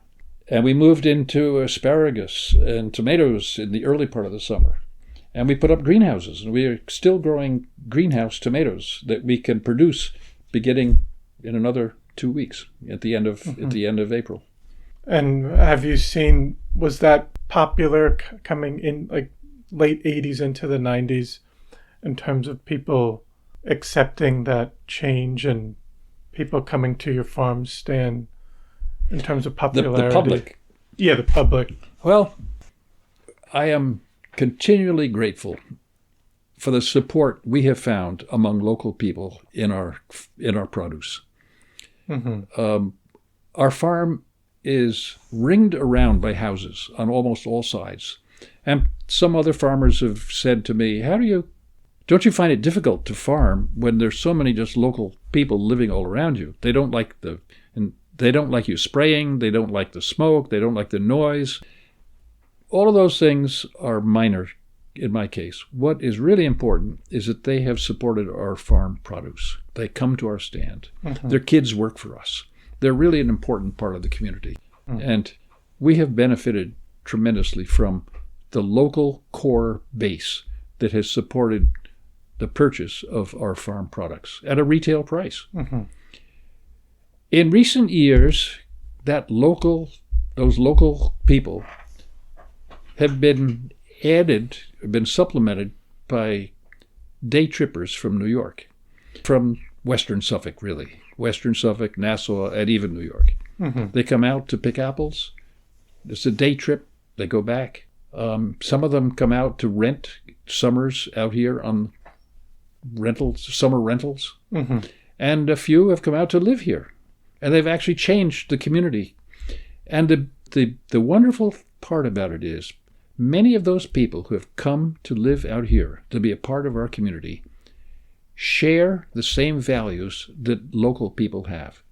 And we moved into asparagus and tomatoes in the early part of the summer. And we put up greenhouses, and we are still growing greenhouse tomatoes that we can produce beginning in another 2 weeks at the end of April. And have you seen, was that popular coming in like late 80s into the 90s in terms of people accepting that change and people coming to your farm stand in terms of popularity? The public. Yeah, the public. Well, I am continually grateful for the support we have found among local people in our produce. Mm-hmm. Our farm is ringed around by houses on almost all sides. And some other farmers have said to me, don't you find it difficult to farm when there's so many just local people living all around you? They don't like you spraying, they don't like the smoke, they don't like the noise. All of those things are minor in my case. What is really important is that they have supported our farm produce. They come to our stand. Mm-hmm. Their kids work for us. They're really an important part of the community. Mm-hmm. And we have benefited tremendously from the local core base that has supported the purchase of our farm products at a retail price. Mm-hmm. In recent years, those local people have been supplemented by day trippers from New York, from Western Suffolk, really. Western Suffolk, Nassau, and even New York. Mm-hmm. They come out to pick apples. It's a day trip. They go back. Some of them come out to rent summers out here on summer rentals. Mm-hmm. And a few have come out to live here. And they've actually changed the community. And the wonderful part about it is many of those people who have come to live out here, to be a part of our community, share the same values that local people have.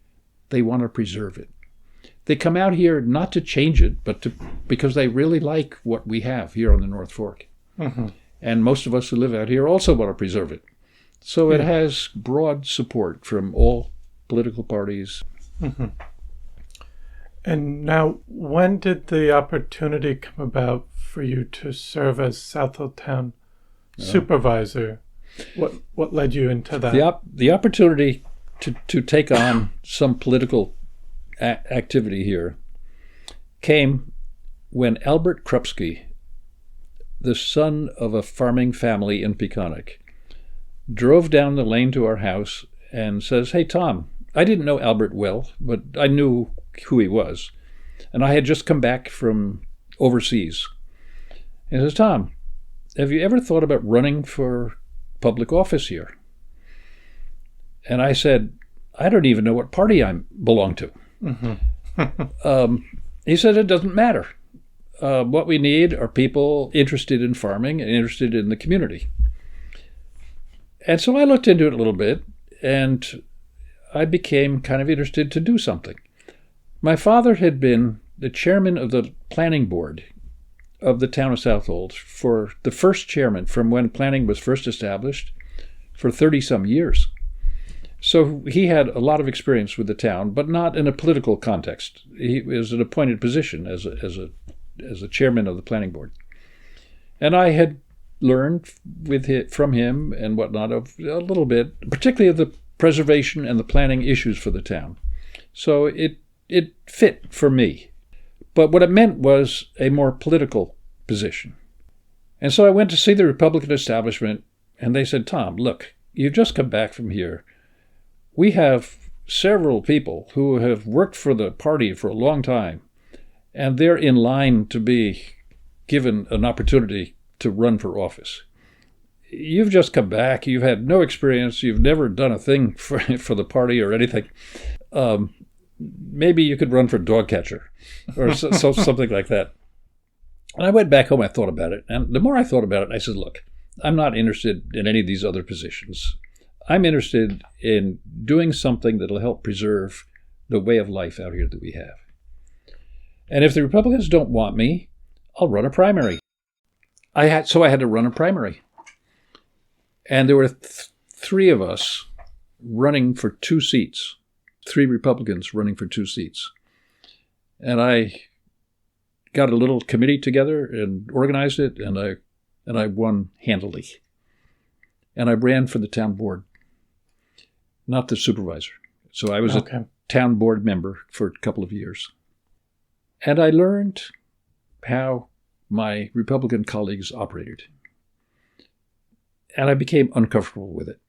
They want to preserve it. They come out here not to change it, but because they really like what we have here on the North Fork. Mm-hmm. And most of us who live out here also want to preserve it. So It has broad support from all political parties. Mm-hmm. And now, when did the opportunity come about for you to serve as Southold Town Supervisor? What led you into that? The opportunity to take on some political activity here came when Albert Krupski, the son of a farming family in Peconic, drove down the lane to our house and says, "Hey, Tom," I didn't know Albert well, but I knew who he was. And I had just come back from overseas. And he says, "Tom, have you ever thought about running for public office here?" And I said, "I don't even know what party I belong to." Mm-hmm. He said it doesn't matter. What we need are people interested in farming and interested in the community. And so I looked into it a little bit, and I became kind of interested to do something. My father had been the chairman of the planning board of the town of Southold, for the first chairman from when planning was first established, for 30-some years. So he had a lot of experience with the town, but not in a political context. He was an appointed position as a chairman of the planning board. And I had learned from him and whatnot of a little bit, particularly of the preservation and the planning issues for the town. So it fit for me. But what it meant was a more political position. And so I went to see the Republican establishment, and they said, Tom, look, you've just come back from here. We have several people who have worked for the party for a long time, and they're in line to be given an opportunity to run for office. You've just come back. You've had no experience. You've never done a thing for the party or anything. Maybe you could run for dog catcher or something like that. And I went back home, I thought about it. And the more I thought about it, I said, look, I'm not interested in any of these other positions. I'm interested in doing something that'll help preserve the way of life out here that we have. And if the Republicans don't want me, I'll run a primary. So I had to run a primary. And there were three of us running for 2 seats. 3 Republicans running for 2 seats. And I got a little committee together and organized it, and I won handily. And I ran for the town board, not the supervisor. So I was a town board member for a couple of years. And I learned how my Republican colleagues operated. And I became uncomfortable with it.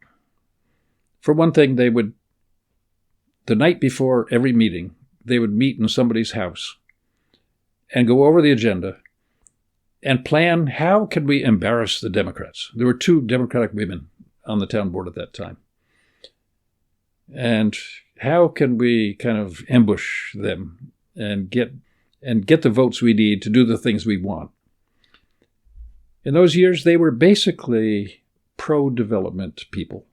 For one thing, the night before every meeting, they would meet in somebody's house and go over the agenda and plan how can we embarrass the Democrats. There were 2 Democratic women on the town board at that time. And how can we kind of ambush them and get the votes we need to do the things we want. In those years, they were basically pro-development people.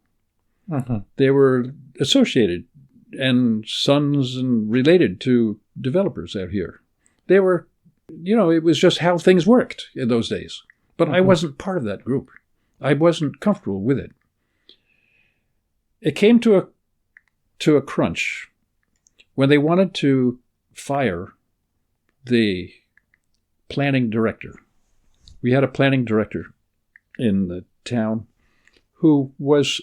Uh-huh. They were associated and sons and related to developers out here. They were, it was just how things worked in those days. But I wasn't part of that group. I wasn't comfortable with it. It came to a crunch when they wanted to fire the planning director. We had a planning director in the town who was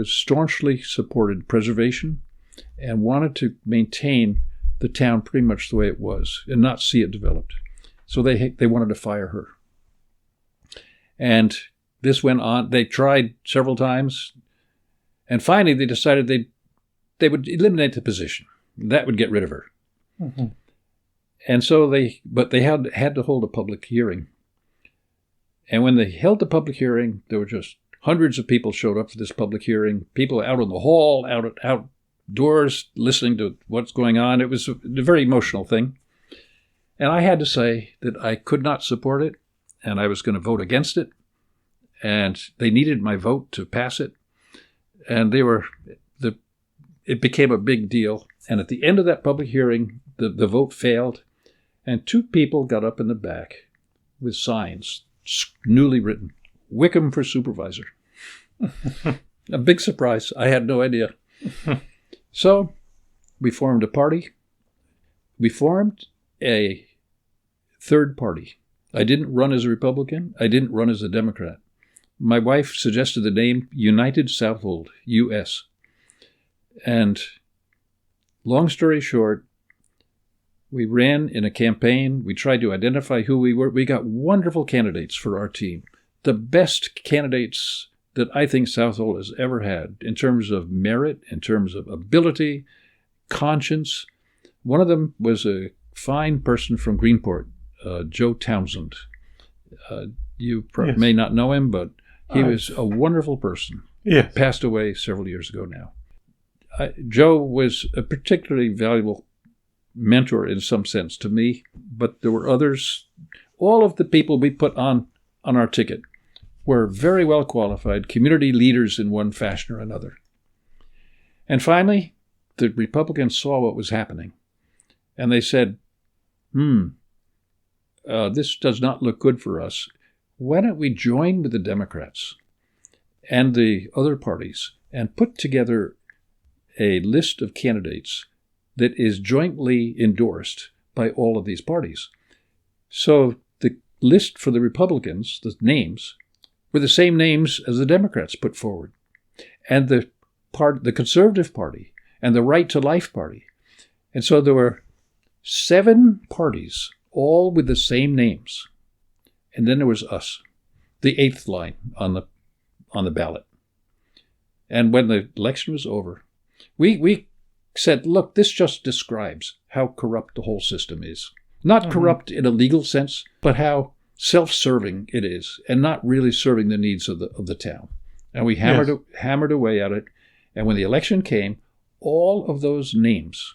staunchly supported preservation and wanted to maintain the town pretty much the way it was and not see it developed. So they wanted to fire her. And this went on. They tried several times. And finally, they decided they would eliminate the position. That would get rid of her. Mm-hmm. And so they had to hold a public hearing. And when they held the public hearing, there were just hundreds of people showed up for this public hearing. People out in the hall, outdoors, listening to what's going on. It was a very emotional thing. And I had to say that I could not support it, and I was going to vote against it. And they needed my vote to pass it. And it became a big deal. And at the end of that public hearing, the vote failed. And 2 people got up in the back with signs, newly written, Wickham for supervisor. A big surprise. I had no idea. So we formed a party. We formed a third party. I didn't run as a Republican. I didn't run as a Democrat. My wife suggested the name United Southold, U.S. And long story short, we ran in a campaign. We tried to identify who we were. We got wonderful candidates for our team. The best candidates that I think Southold has ever had in terms of merit, in terms of ability, conscience. One of them was a fine person from Greenport, Joe Townsend. You may not know him, but he was a wonderful person. Yes. Passed away several years ago now. Joe was a particularly valuable mentor in some sense to me, but there were others. All of the people we put on our ticket were very well qualified community leaders in one fashion or another. And finally, the Republicans saw what was happening, and they said, this does not look good for us. Why don't we join with the Democrats and the other parties and put together a list of candidates that is jointly endorsed by all of these parties? So the list for the Republicans, the names, were the same names as the Democrats put forward. And the Conservative Party and the Right to Life Party. And so there were 7 parties, all with the same names. And then there was us, the 8th line on the ballot. And when the election was over, we said, look, this just describes how corrupt the whole system is. Not corrupt in a legal sense, but how self-serving it is, and not really serving the needs of the town. And we hammered away at it. And when the election came, all of those names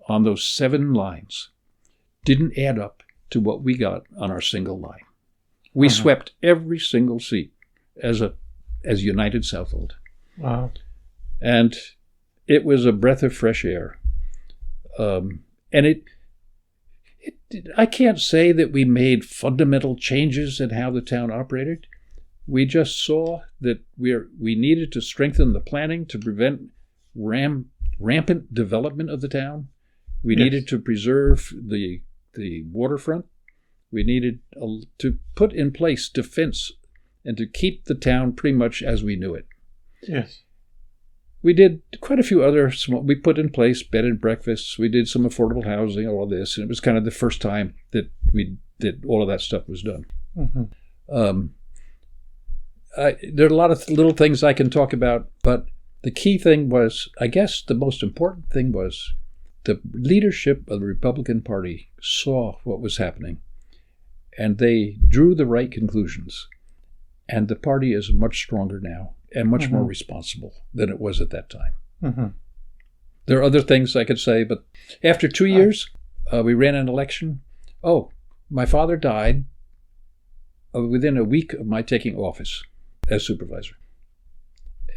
on those 7 lines didn't add up to what we got on our single line. We swept every single seat as United Southold. Wow. And it was a breath of fresh air. And I can't say that we made fundamental changes in how the town operated. We just saw that we needed to strengthen the planning to prevent rampant development of the town. We needed to preserve the waterfront. We needed to put in place defense and to keep the town pretty much as we knew it. Yes. We did quite a few other we put in place bed and breakfasts. We did some affordable housing, all of this. And it was kind of the first time that all of that stuff was done. There are a lot of little things I can talk about, but the key thing was, I guess the most important thing was, the leadership of the Republican Party saw what was happening, and they drew the right conclusions. And the party is much stronger now and much more responsible than it was at that time. There are other things I could say, but after 2 years, we ran an election. My father died within a week of my taking office as supervisor.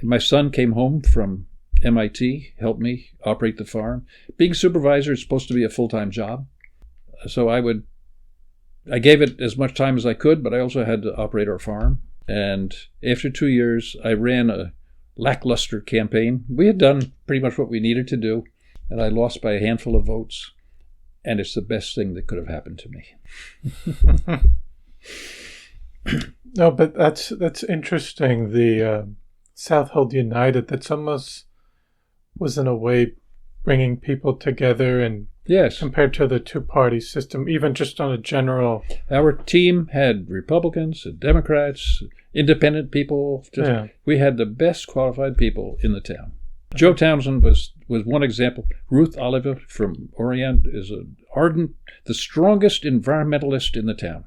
And my son came home from MIT, helped me operate the farm. Being supervisor is supposed to be a full-time job. So I gave it as much time as I could, but I also had to operate our farm. And after 2 years, I ran a lackluster campaign. We had done pretty much what we needed to do, and I lost by a handful of votes. And it's the best thing that could have happened to me. No, but that's interesting. The Southold United, that's almost was in a way bringing people together, and compared to the two-party system, even just on a general. Our team had Republicans and Democrats, independent people. We had the best qualified people in the town. Joe Townsend was one example. Ruth Oliver from Orient is the strongest environmentalist in the town.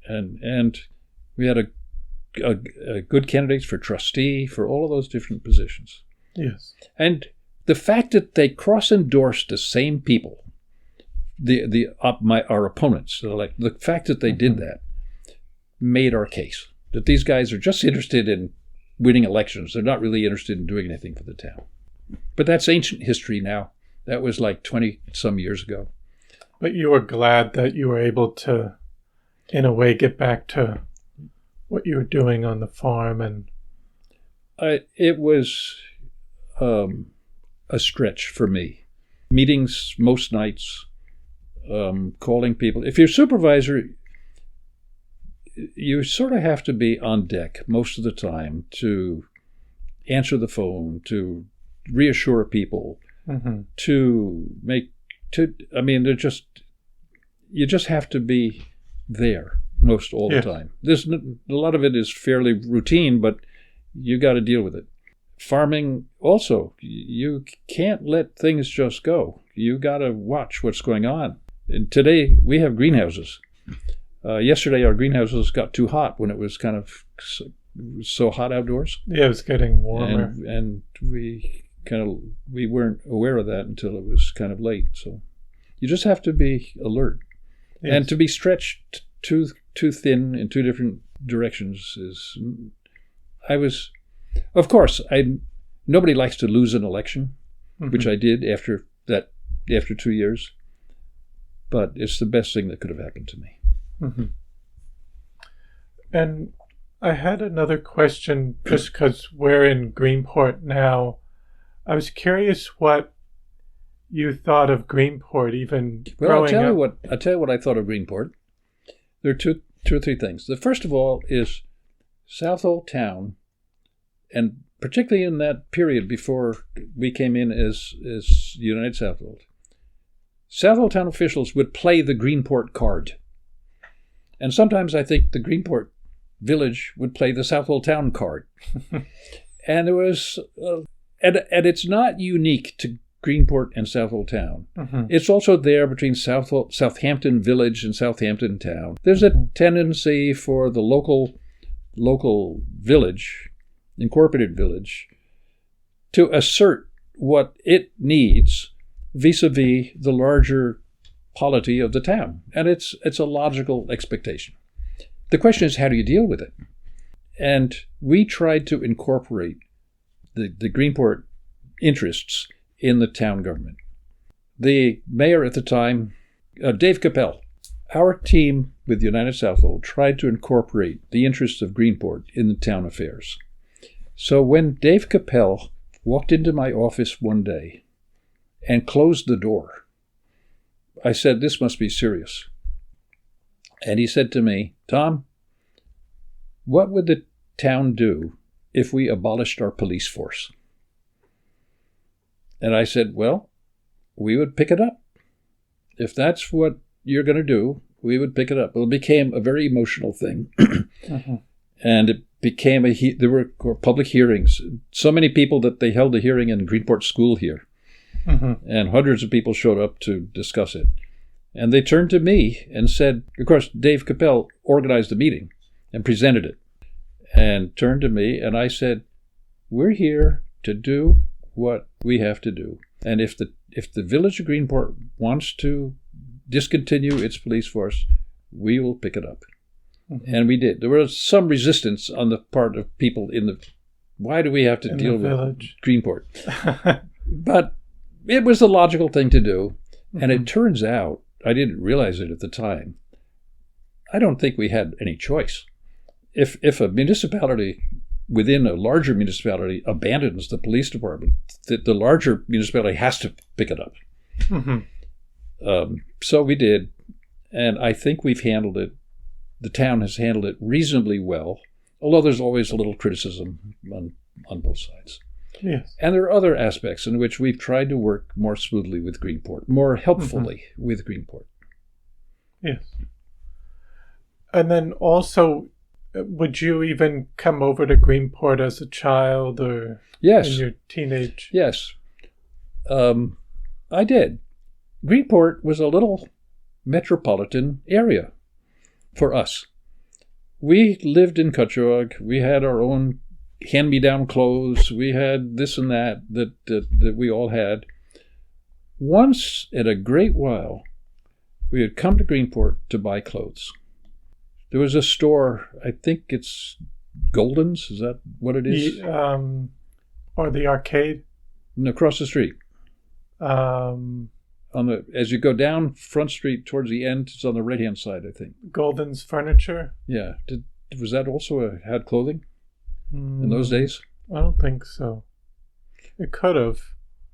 And we had a good candidates for trustee, for all of those different positions. Yes. And the fact that they cross-endorsed the same people, our opponents, the fact that they did that made our case. That these guys are just interested in winning elections. They're not really interested in doing anything for the town. But that's ancient history now. That was like 20-some years ago. But you were glad that you were able to, in a way, get back to what you were doing on the farm. And it was a stretch for me. Meetings most nights, calling people. If you're a supervisor, you sort of have to be on deck most of the time to answer the phone, to reassure people, you just have to be there most all the time. A lot of it is fairly routine, but you got to deal with it. Farming also, you can't let things just go. You got to watch what's going on. And today we have greenhouses. Yesterday our greenhouses got too hot when it was kind of so hot outdoors. Yeah, it was getting warmer. And we weren't aware of that until it was kind of late. So You just have to be alert. Yes. And to be stretched too thin in two different directions is... Of course, nobody likes to lose an election, which I did after 2 years. But it's the best thing that could have happened to me. Mm-hmm. And I had another question, just because we're in Greenport now. I was curious what you thought of Greenport, even growing up. I'll tell you what I thought of Greenport. There are two or three things. The first of all is Southold Town, and particularly in that period before we came in as United Southold, Southold Town officials would play the Greenport card. And sometimes I think the Greenport village would play the Southold Town card. And there was, and it's not unique to Greenport and Southold Town. It's also there between Southampton Village and Southampton Town. There's a tendency for the local village, incorporated village, to assert what it needs vis-a-vis the larger polity of the town. And it's a logical expectation. The question is, how do you deal with it? And we tried to incorporate the Greenport interests in the town government. The mayor at the time, Dave Capel, our team with United Southold tried to incorporate the interests of Greenport in the town affairs. So when Dave Capel walked into my office one day and closed the door, I said, this must be serious. And he said to me, Tom, what would the town do if we abolished our police force? And I said, well, we would pick it up. If that's what you're going to do, we would pick it up. Well, it became a very emotional thing. And it became there were public hearings. So many people that they held a hearing in Greenport School here. And hundreds of people showed up to discuss it. And they turned to me and said, of course, Dave Capel organized the meeting and presented it, and turned to me, and I said, we're here to do what we have to do. And if the village of Greenport wants to discontinue its police force, we will pick it up. And we did. There was some resistance on the part of people why do we have to deal with Greenport? But it was the logical thing to do. And it turns out, I didn't realize it at the time, I don't think we had any choice. If a municipality within a larger municipality abandons the police department, the larger municipality has to pick it up. So we did, and I think we've handled it. The town has handled it reasonably well, although there's always a little criticism on both sides. Yes. And there are other aspects in which we've tried to work more smoothly with Greenport, more helpfully with Greenport. Yes. And then also, would you even come over to Greenport as a child or in your teenage? Yes. I did. Greenport was a little metropolitan area for us. We lived in Cutchogue. We had our own hand-me-down clothes. We had this and that we all had. Once in a great while, we had come to Greenport to buy clothes. There was a store, I think it's Golden's, is that what it is? Or the arcade? Across the street. As you go down Front Street towards the end, it's on the right-hand side, I think. Golden's Furniture? Yeah. Was that also had clothing in those days? I don't think so. It could have.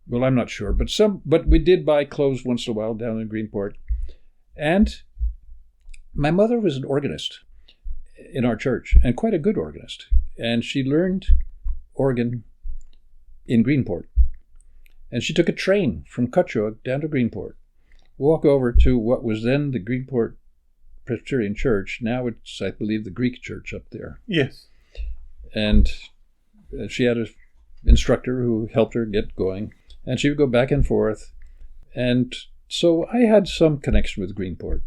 Well, I'm not sure, but we did buy clothes once in a while down in Greenport. And my mother was an organist in our church, and quite a good organist. And she learned organ in Greenport. And she took a train from Cutchogue down to Greenport, walk over to what was then the Greenport Presbyterian Church. Now it's, I believe, the Greek church up there. Yes. And she had an instructor who helped her get going. And she would go back and forth. And so I had some connection with Greenport.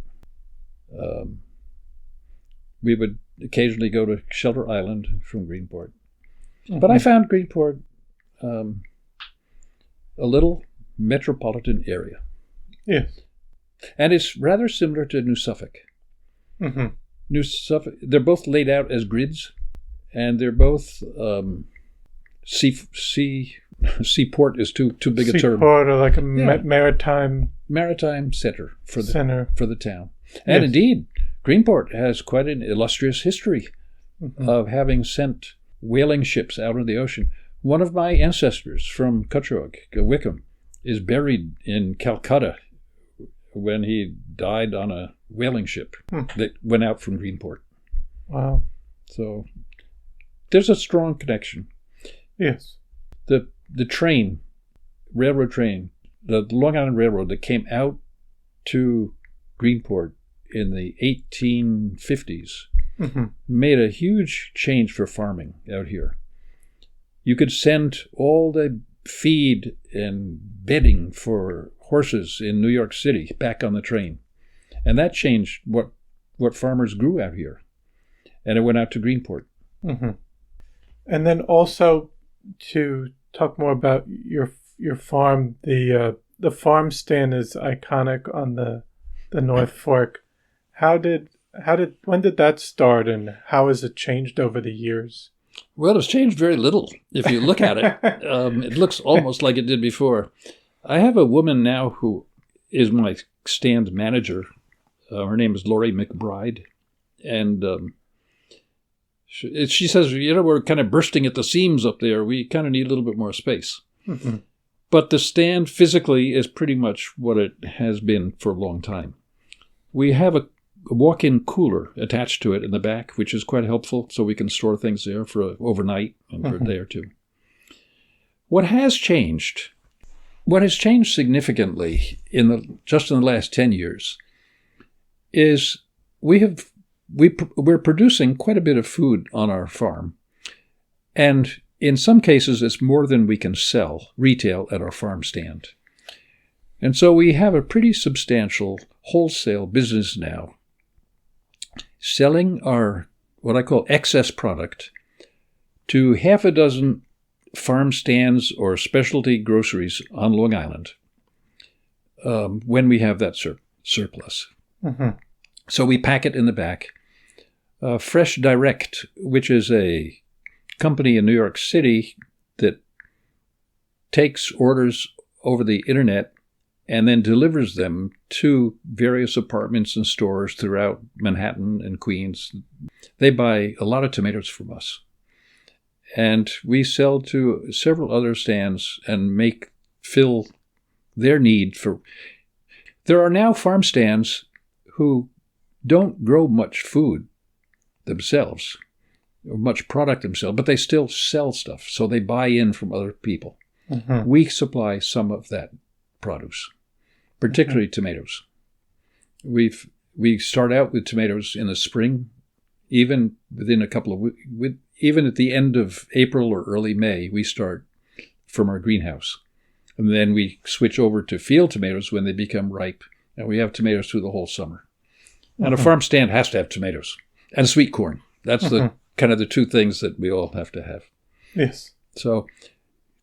We would occasionally go to Shelter Island from Greenport. But I found Greenport a little metropolitan area. Yes. And it's rather similar to New Suffolk. Mm-hmm. New Suffolk, they're both laid out as grids, and they're both seaport is too big a term. Seaport, or like a maritime center for the town. And Yes. indeed, Greenport has quite an illustrious history of having sent whaling ships out into the ocean. One of my ancestors from Cutchogue, Wickham, is buried in Calcutta when he died on a whaling ship that went out from Greenport. Wow. So there's a strong connection. Yes. The railroad train, the Long Island Railroad that came out to Greenport in the 1850s made a huge change for farming out here. You could send all the feed and bedding for horses in New York City back on the train. And that changed what farmers grew out here. And it went out to Greenport. Mm-hmm. And then also to talk more about your farm, the farm stand is iconic on the North Fork. When did that start, and how has it changed over the years? Well, it's changed very little. If you look at it, it looks almost like it did before. I have a woman now who is my stand manager. Her name is Lori McBride. And she says, we're kind of bursting at the seams up there. We kind of need a little bit more space. Mm-hmm. But the stand physically is pretty much what it has been for a long time. We have a walk-in cooler attached to it in the back, which is quite helpful, so we can store things there for overnight and for a day or two. What has changed significantly just in the last 10 years is we're producing quite a bit of food on our farm, and in some cases it's more than we can sell retail at our farm stand. And so we have a pretty substantial wholesale business now, selling our, what I call excess product, to half a dozen farm stands or specialty groceries on Long Island when we have that surplus. Mm-hmm. So we pack it in the back. Fresh Direct, which is a company in New York City that takes orders over the internet and then delivers them to various apartments and stores throughout Manhattan and Queens. They buy a lot of tomatoes from us. And we sell to several other stands and fill their need for... There are now farm stands who don't grow much food themselves, or much product themselves, but they still sell stuff, so they buy in from other people. Mm-hmm. We supply some of that produce, particularly tomatoes. We start out with tomatoes in the spring, even within a couple of weeks, even at the end of April or early May, we start from our greenhouse. And then we switch over to field tomatoes when they become ripe, and we have tomatoes through the whole summer. And a farm stand has to have tomatoes and sweet corn. That's the kind of the two things that we all have to have. Yes. So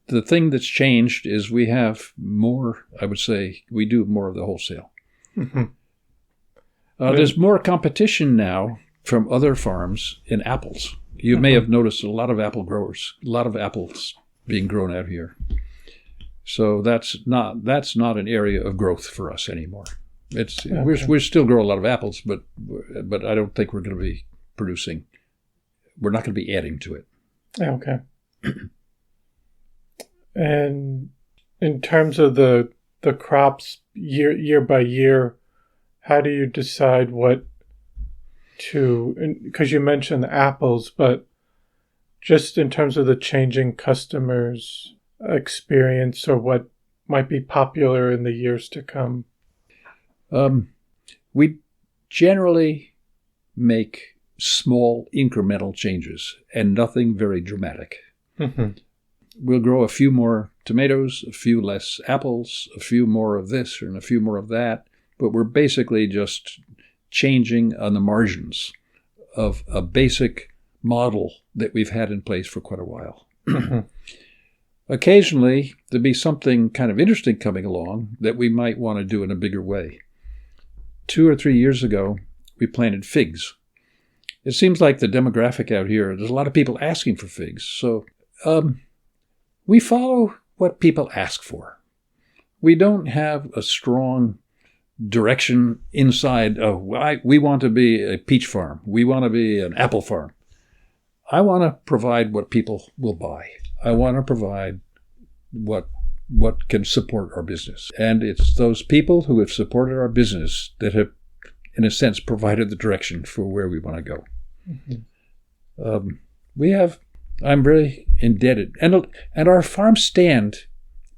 the thing that's changed is we have more, I would say, we do more of the wholesale. Mm-hmm. There's more competition now from other farms in apples. You may have noticed a lot of apple growers, a lot of apples being grown out here. So that's not an area of growth for us anymore. It's we still grow a lot of apples, but I don't think we're going to be producing. We're not going to be adding to it. Okay. And in terms of the crops year by year, how do you decide what to? Because you mentioned the apples, but just in terms of the changing customers' experience or what might be popular in the years to come. We generally make small incremental changes and nothing very dramatic. Mm-hmm. We'll grow a few more tomatoes, a few less apples, a few more of this and a few more of that, but we're basically just changing on the margins of a basic model that we've had in place for quite a while. Mm-hmm. Occasionally, there'll be something kind of interesting coming along that we might want to do in a bigger way. 2 or 3 years ago, we planted figs. It seems like the demographic out here, there's a lot of people asking for figs. So we follow what people ask for. We don't have a strong direction inside. We want to be a peach farm. We want to be an apple farm. I want to provide what people will buy. I want to provide what can support our business. And it's those people who have supported our business that have, in a sense, provided the direction for where we want to go. Mm-hmm. I'm very indebted. And our farm stand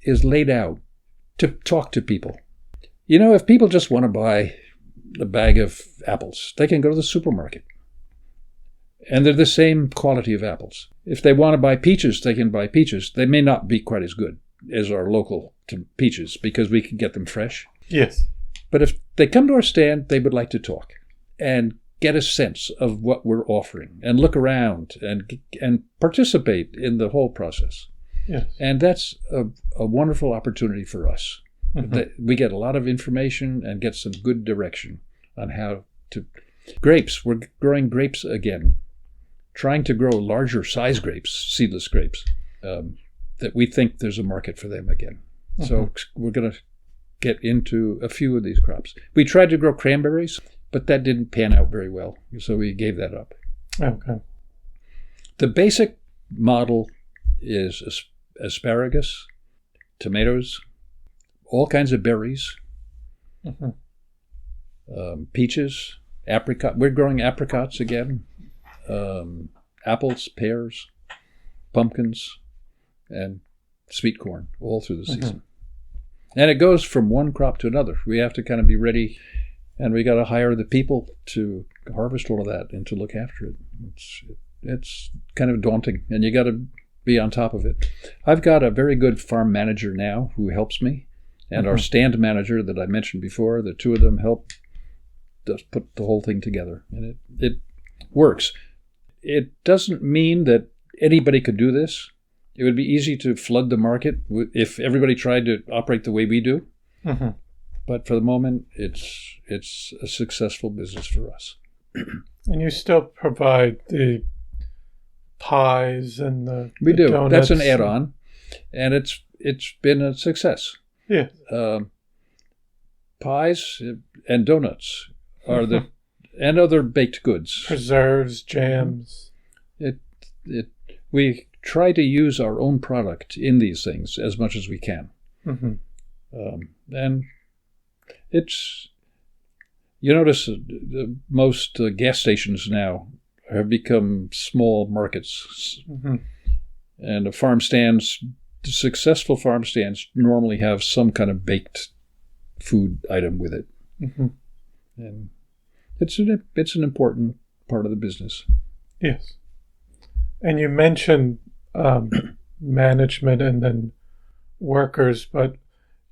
is laid out to talk to people. You know, if people just want to buy a bag of apples, they can go to the supermarket. And they're the same quality of apples. If they want to buy peaches, they can buy peaches. They may not be quite as good as our local peaches because we can get them fresh. Yes. But if they come to our stand, they would like to talk and get a sense of what we're offering and look around and participate in the whole process. Yes. And that's a wonderful opportunity for us. Mm-hmm. We get a lot of information and get some good direction on how to... Grapes, we're growing grapes again, trying to grow larger size grapes, seedless grapes, that we think there's a market for them again. Mm-hmm. So we're going to get into a few of these crops. We tried to grow cranberries, but that didn't pan out very well, so we gave that up. Okay. The basic model is asparagus, tomatoes, all kinds of berries, mm-hmm. Peaches, apricot. We're growing apricots again, apples, pears, pumpkins, and sweet corn all through the season. Mm-hmm. And it goes from one crop to another. We have to kind of be ready, and we got to hire the people to harvest all of that and to look after it. It's kind of daunting, and you got to be on top of it. I've got a very good farm manager now who helps me, and our stand manager that I mentioned before. The two of them help just put the whole thing together, and it works. It doesn't mean that anybody could do this. It would be easy to flood the market if everybody tried to operate the way we do. Mm-hmm. But for the moment, it's a successful business for us. And you still provide the pies and the We do. donuts. That's an add-on, and it's been a success. Yeah. Pies and donuts are and other baked goods. Preserves, jams. We try to use our own product in these things as much as we can. Mm-hmm. And you notice most gas stations now have become small markets. Mm-hmm. And successful farm stands normally have some kind of baked food item with it. Mm-hmm. And it's an important part of the business. Yes. And you mentioned management and then workers, but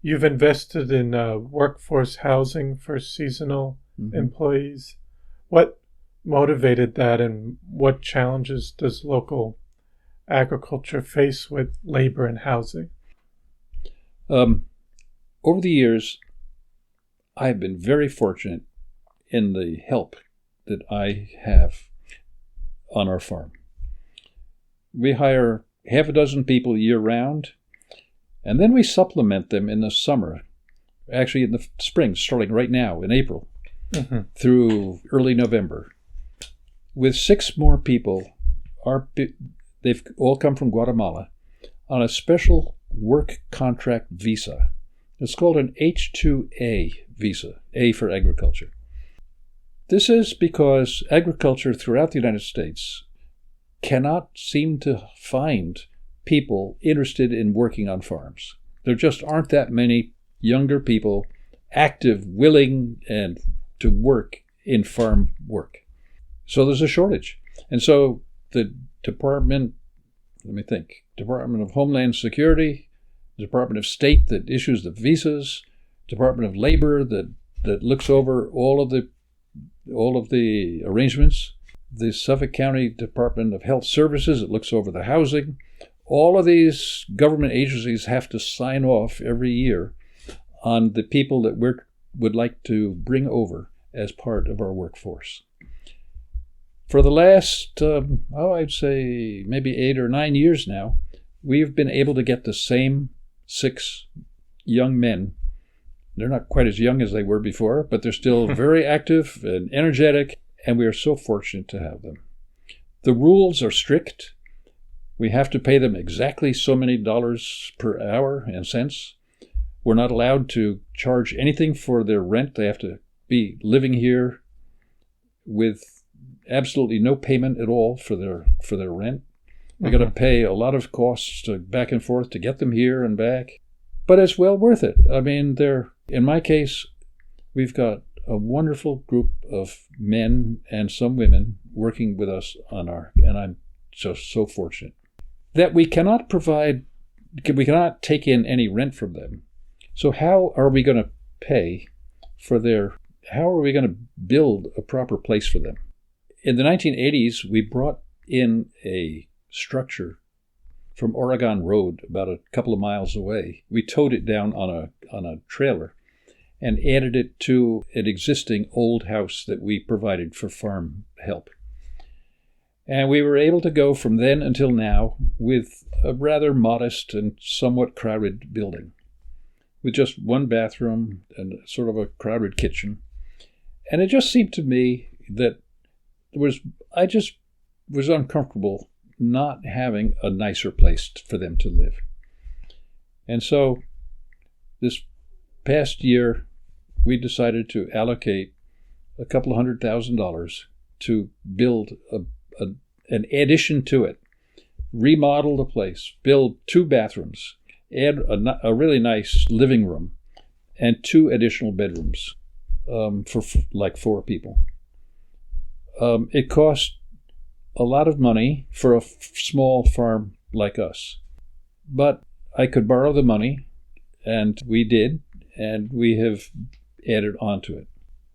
you've invested in workforce housing for seasonal mm-hmm. employees. What motivated that, and what challenges does local agriculture face with labor and housing? Over the years, I've been very fortunate in the help that I have on our farm. We hire half a dozen people year-round, and then we supplement them in the summer, actually in the spring, starting right now in April, mm-hmm. through early November, with 6 more people. They've all come from Guatemala on a special work contract visa. It's called an H-2A visa, A for agriculture. This is because agriculture throughout the United States cannot seem to find people interested in working on farms. There just aren't that many younger people active, willing, and to work in farm work. So there's a shortage. And so the Department of Homeland Security, the Department of State that issues the visas, Department of Labor that looks over all of the arrangements, the Suffolk County Department of Health Services that looks over the housing. All of these government agencies have to sign off every year on the people that we would like to bring over as part of our workforce. For the last, I'd say maybe 8 or 9 years now, we've been able to get the same 6 young men. They're not quite as young as they were before, but they're still very active and energetic, and we are so fortunate to have them. The rules are strict. We have to pay them exactly so many dollars per hour and cents. We're not allowed to charge anything for their rent. They have to be living here with absolutely no payment at all for their rent. We got to pay a lot of costs back and forth to get them here and back, but it's well worth it. I mean, in my case, we've got a wonderful group of men and some women working with us and I'm just so fortunate that we cannot take in any rent from them. So how are we going to pay for how are we going to build a proper place for them? In the 1980s, we brought in a structure from Oregon Road, about a couple of miles away. We towed it down on a trailer and added it to an existing old house that we provided for farm help. And we were able to go from then until now with a rather modest and somewhat crowded building, with just one bathroom and sort of a crowded kitchen. And it just seemed to me that I just was uncomfortable not having a nicer place for them to live. And so this past year, we decided to allocate a couple of $100,000 to build an addition to it, remodel the place, build 2 bathrooms, add a really nice living room, and 2 additional bedrooms for like 4 people. It cost a lot of money for a small farm like us, but I could borrow the money, and we did, and we have added on to it.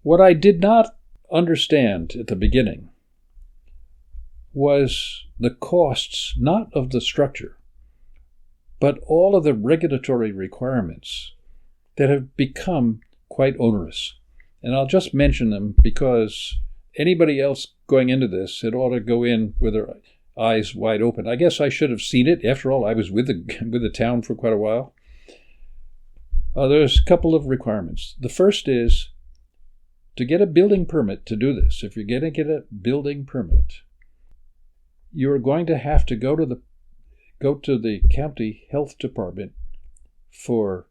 What I did not understand at the beginning was the costs, not of the structure, but all of the regulatory requirements that have become quite onerous. And I'll just mention them because anybody else going into this had ought to go in with their eyes wide open. I guess I should have seen it. After all, I was with the town for quite a while. There's a couple of requirements. The first is to get a building permit to do this. If you're going to get a building permit, you're going to have to go to the county health department for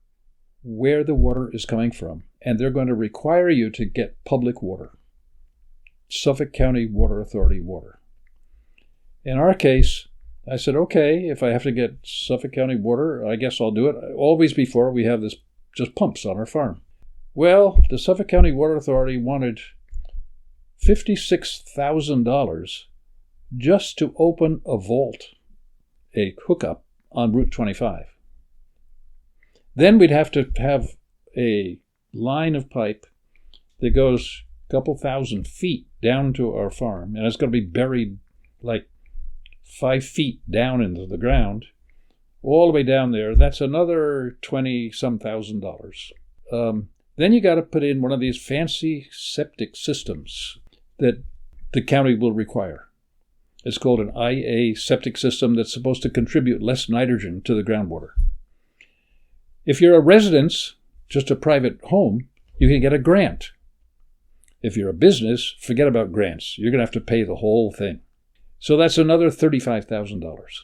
where the water is coming from, and they're going to require you to get public water, Suffolk County Water Authority water. In our case, I said, okay, if I have to get Suffolk County water, I guess I'll do it. Always before, we have this just pumps on our farm. Well, the Suffolk County Water Authority wanted $56,000 just to open a vault, a hookup on Route 25. Then we'd have to have a line of pipe that goes a couple thousand feet down to our farm, and it's going to be buried like 5 feet down into the ground, all the way down there. That's another $20-some thousand. Then you got to put in one of these fancy septic systems that the county will require. It's called an IA septic system that's supposed to contribute less nitrogen to the groundwater. If you're a residence, just a private home, you can get a grant. If you're a business, forget about grants. You're going to have to pay the whole thing. So that's another $35,000.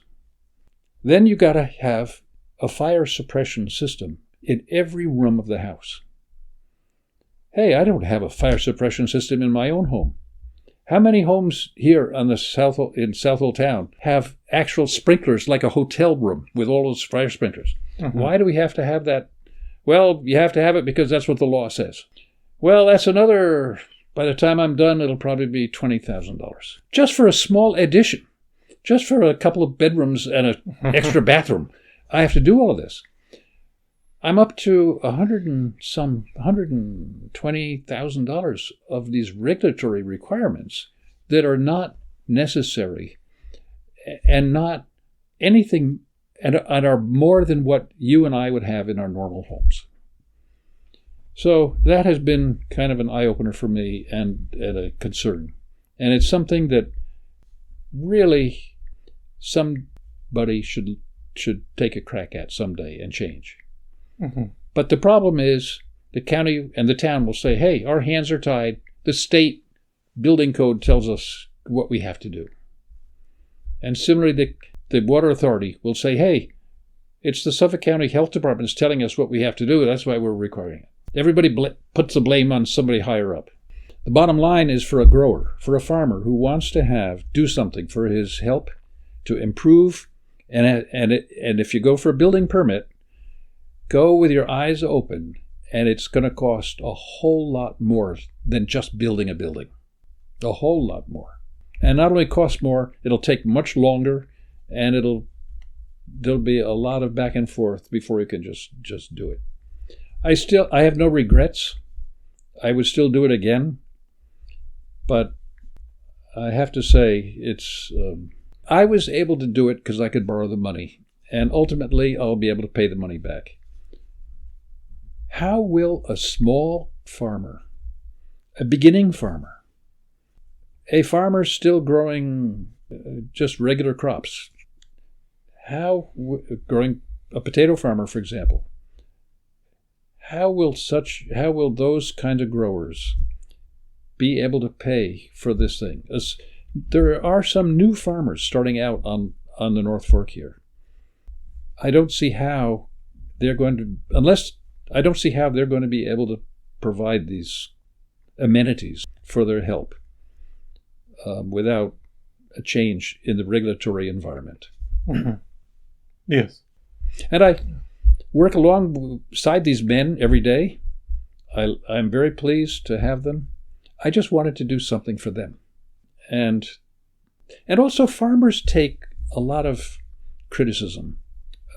Then you got to have a fire suppression system in every room of the house. Hey, I don't have a fire suppression system in my own home. How many homes here on in Southold Town have actual sprinklers, like a hotel room with all those fire sprinklers? Mm-hmm. Why do we have to have that? Well, you have to have it because that's what the law says. Well, that's another, by the time I'm done, it'll probably be $20,000. Just for a small addition. Just for a couple of bedrooms and an extra bathroom. I have to do all of this. I'm up to $120,000 of these regulatory requirements that are not necessary and not anything, and are more than what you and I would have in our normal homes. So that has been kind of an eye-opener for me and a concern. And it's something that really somebody should take a crack at someday and change. Mm-hmm. But the problem is the county and the town will say, hey, our hands are tied. The state building code tells us what we have to do. And similarly, the Water Authority will say, hey, it's the Suffolk County Health Department is telling us what we have to do. That's why we're requiring it. Everybody puts the blame on somebody higher up. The bottom line is for a grower, for a farmer who wants to do something for his help to improve. And if you go for a building permit, go with your eyes open, and it's going to cost a whole lot more than just building a building. A whole lot more. And not only cost more, it'll take much longer, and there'll be a lot of back and forth before you can just do it. I have no regrets. I would still do it again. But I have to say, I was able to do it because I could borrow the money. And ultimately, I'll be able to pay the money back. How will a small farmer, a beginning farmer, a farmer still growing just regular crops, growing a potato farmer, for example, how will those kind of growers be able to pay for this thing? There are some new farmers starting out on the North Fork here. I don't see how they're going to be able to provide these amenities for their help without a change in the regulatory environment. Mm-hmm. Yes. And I work alongside these men every day. I'm very pleased to have them. I just wanted to do something for them. And also farmers take a lot of criticism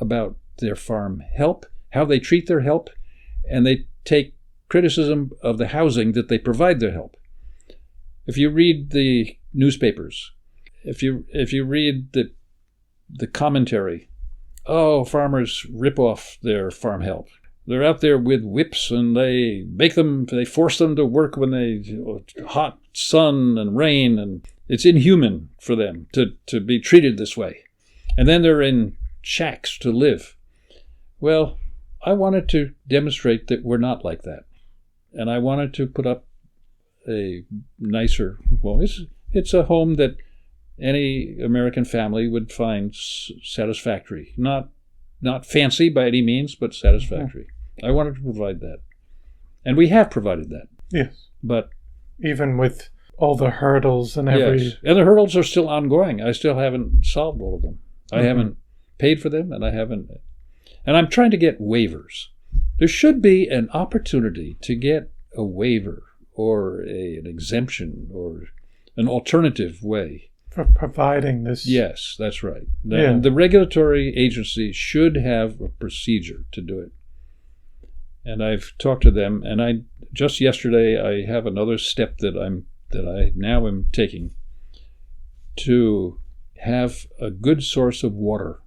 about their farm help, how they treat their help, and they take criticism of the housing that they provide their help. If you read the newspapers, if you read the commentary, oh, farmers rip off their farm help. They're out there with whips and they force them to work when hot sun and rain, and it's inhuman for them to be treated this way. And then they're in shacks to live. Well, I wanted to demonstrate that we're not like that. And I wanted to put up a nicer, it's a home that any American family would find satisfactory. Not fancy by any means, but satisfactory. I wanted to provide that. And we have provided that. Yes. But even with all the hurdles and yes. And the hurdles are still ongoing. I still haven't solved all of them. I haven't paid for them, and I'm trying to get waivers. There should be an opportunity to get a waiver or an exemption or an alternative way. For providing this. Yes, that's right. The regulatory agency should have a procedure to do it. And I've talked to them, and just yesterday I have another step that I now am taking to have a good source of water,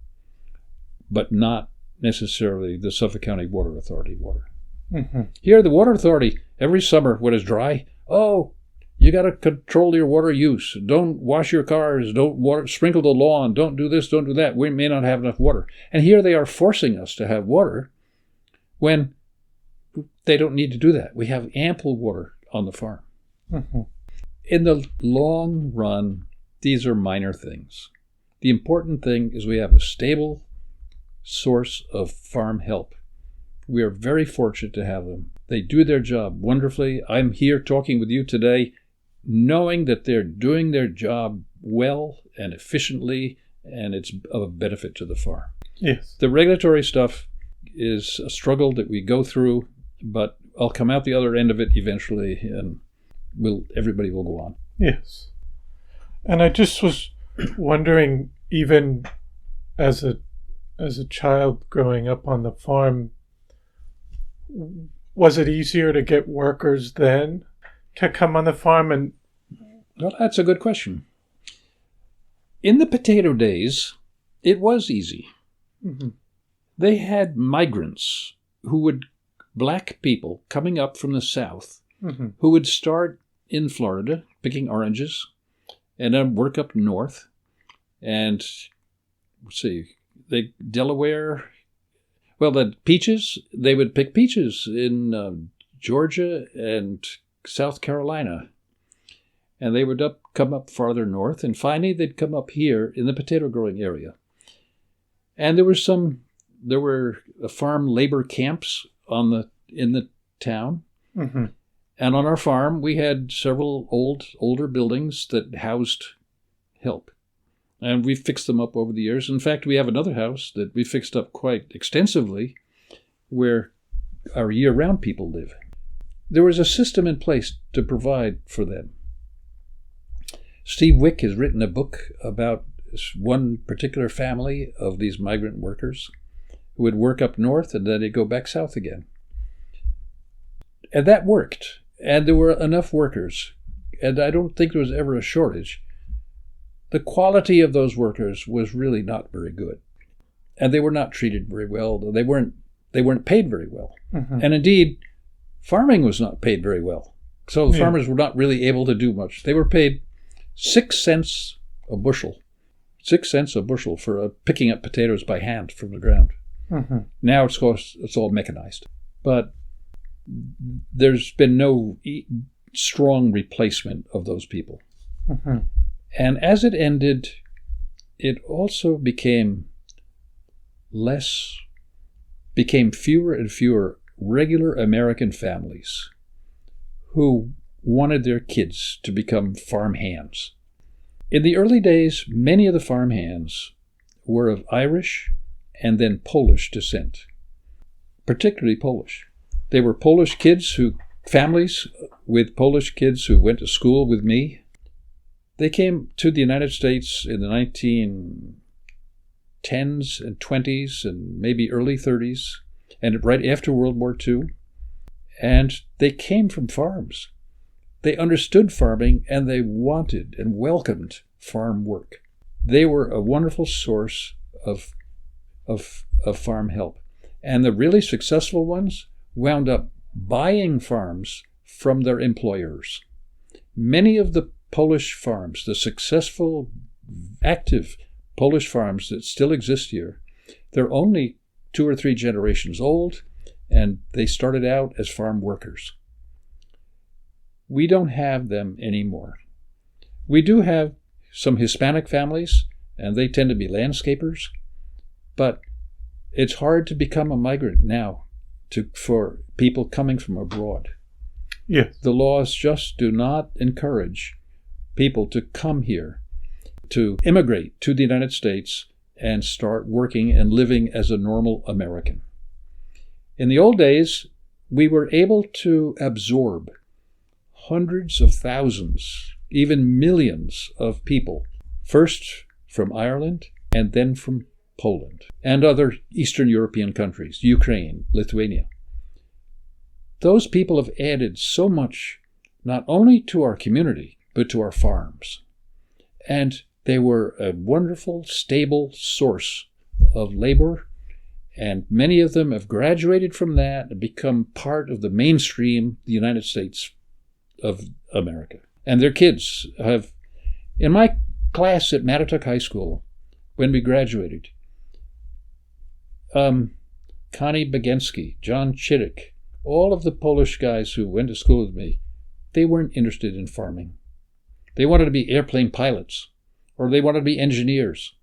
but not necessarily the Suffolk County Water Authority water. Mm-hmm. Here, the Water Authority, every summer when it's dry, you got to control your water use. Don't wash your cars. Don't sprinkle the lawn. Don't do this. Don't do that. We may not have enough water. And here they are forcing us to have water when they don't need to do that. We have ample water on the farm. Mm-hmm. In the long run, these are minor things. The important thing is we have a stable source of farm help. We are very fortunate to have them. They do their job wonderfully. I'm here talking with you today knowing that they're doing their job well and efficiently, and it's of benefit to the farm. Yes. The regulatory stuff is a struggle that we go through, but I'll come out the other end of it eventually, and everybody will go on. Yes. And I just was wondering, even as a child growing up on the farm, was it easier to get workers then to come on the farm? And well, that's a good question. In the potato days, it was easy. Mm-hmm. They had migrants who would black people coming up from the South who would start in Florida picking oranges and then work up north. And let's see, Delaware, well, the peaches, they would pick peaches in Georgia and South Carolina. And they would come up farther north, and finally they'd come up here in the potato growing area. And there were farm labor camps in the town. And on our farm, we had several older buildings that housed help. And we fixed them up over the years. In fact, we have another house that we fixed up quite extensively where our year-round people live. There was a system in place to provide for them. Steve Wick has written a book about one particular family of these migrant workers who would work up north and then they'd go back south again. And that worked. And there were enough workers. And I don't think there was ever a shortage. The quality of those workers was really not very good. And they were not treated very well. They weren't paid very well. And indeed, farming was not paid very well. So farmers were not really able to do much. They were paid 6 cents a bushel. 6 cents a bushel for picking up potatoes by hand from the ground. Now it's all mechanized. But there's been no strong replacement of those people. And as it ended, it also became fewer and fewer regular American families who wanted their kids to become farm hands. In the early days, many of the farm hands were of Irish and then Polish descent, particularly Polish. They were Polish kids families with Polish kids who went to school with me. They came to the United States in the 1910s and 20s and maybe early 30s, and right after World War II. And they came from farms. They understood farming, and they wanted and welcomed farm work. They were a wonderful source of farm help. And the really successful ones wound up buying farms from their employers. Many of the Polish farms, the successful, active Polish farms that still exist here, they're only 2 or 3 generations old, and they started out as farm workers. We don't have them anymore. We do have some Hispanic families, and they tend to be landscapers, but it's hard to become a migrant now for people coming from abroad. Yes. The laws just do not encourage people to come here, to immigrate to the United States and start working and living as a normal American. In the old days, we were able to absorb hundreds of thousands, even millions of people, first from Ireland and then from Poland and other Eastern European countries, Ukraine, Lithuania. Those people have added so much, not only to our community, but to our farms. And they were a wonderful, stable source of labor, and many of them have graduated from that and become part of the mainstream the United States of America. And their kids have, in my class at Mattituck High School, when we graduated, Connie Bagensky, John Chittick, all of the Polish guys who went to school with me, they weren't interested in farming. They wanted to be airplane pilots, or they wanted to be engineers,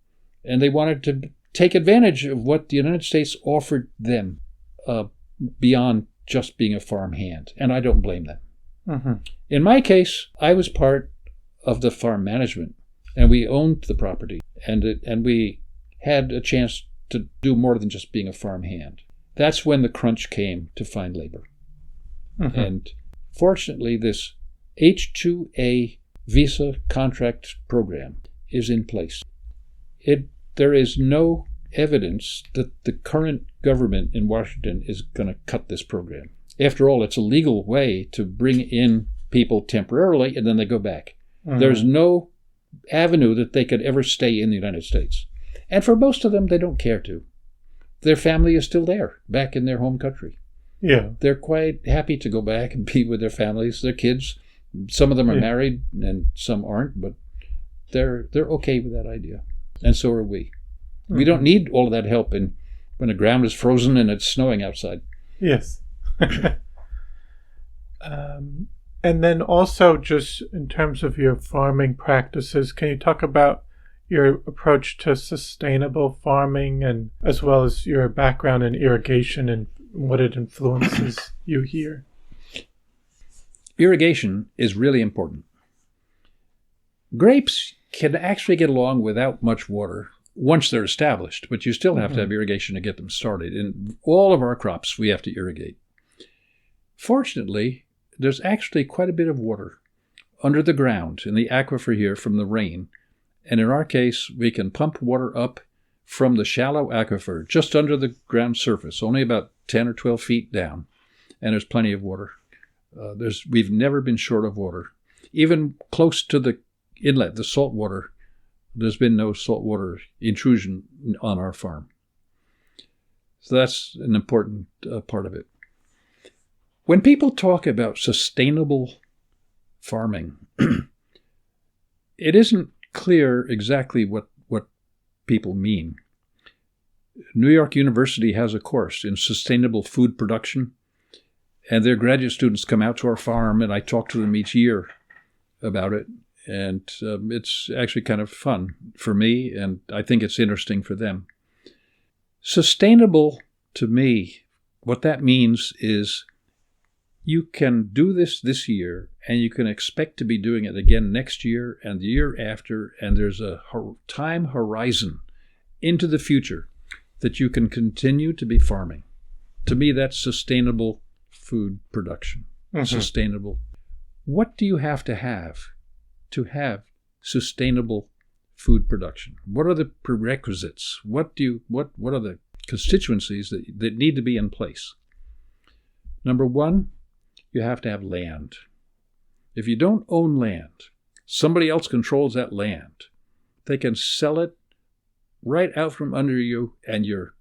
and they wanted to take advantage of what the United States offered them beyond just being a farm hand, and I don't blame them. In my case, I was part of the farm management, and we owned the property, and we had a chance to do more than just being a farm hand. That's when the crunch came to find labor. And fortunately, this H-2A visa contract program is in place. There is no evidence that the current government in Washington is going to cut this program. After all, it's a legal way to bring in people temporarily and then they go back. There's no avenue that they could ever stay in the United States. And for most of them, they don't care to. Their family is still there, back in their home country. Yeah. They're quite happy to go back and be with their families, their kids. Some of them are married and some aren't, but they're okay with that idea. And so are we. Mm-hmm. We don't need all of that help when the ground is frozen and it's snowing outside. Yes. And then also, just in terms of your farming practices, can you talk about your approach to sustainable farming, and as well as your background in irrigation and what it influences you here? Irrigation is really important. Grapes can actually get along without much water once they're established, but you still have to have irrigation to get them started. In all of our crops, we have to irrigate. Fortunately, there's actually quite a bit of water under the ground in the aquifer here from the rain. And in our case, we can pump water up from the shallow aquifer just under the ground surface, only about 10 or 12 feet down. And there's plenty of water. We've never been short of water. Even close to the inlet, the salt water, there's been no saltwater intrusion on our farm. So that's an important part of it. When people talk about sustainable farming, it isn't clear exactly what people mean. New York University has a course in sustainable food production, and their graduate students come out to our farm, and I talk to them each year about it. And it's actually kind of fun for me, and I think it's interesting for them. Sustainable, to me, what that means is you can do this year, and you can expect to be doing it again next year and the year after, and there's a time horizon into the future that you can continue to be farming. To me, that's sustainable food production. Mm-hmm. Sustainable. What do you have to have sustainable food production? What are the prerequisites? What are the constituencies that need to be in place? Number one, you have to have land. If you don't own land, somebody else controls that land. They can sell it right out from under you, and you're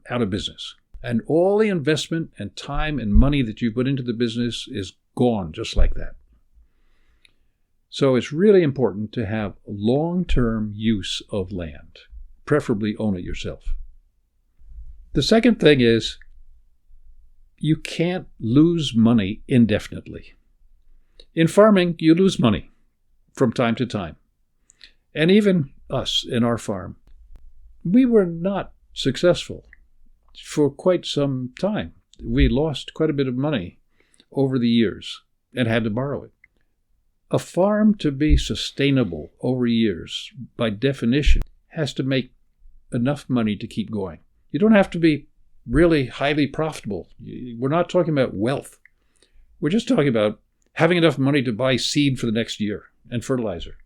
out of business. And all the investment and time and money that you put into the business is gone just like that. So it's really important to have long-term use of land, preferably own it yourself. The second thing is you can't lose money indefinitely. In farming, you lose money from time to time. And even us in our farm, we were not successful for quite some time. We lost quite a bit of money over the years and had to borrow it. A farm to be sustainable over years, by definition, has to make enough money to keep going. You don't have to be really highly profitable. We're not talking about wealth. We're just talking about having enough money to buy seed for the next year and fertilizer,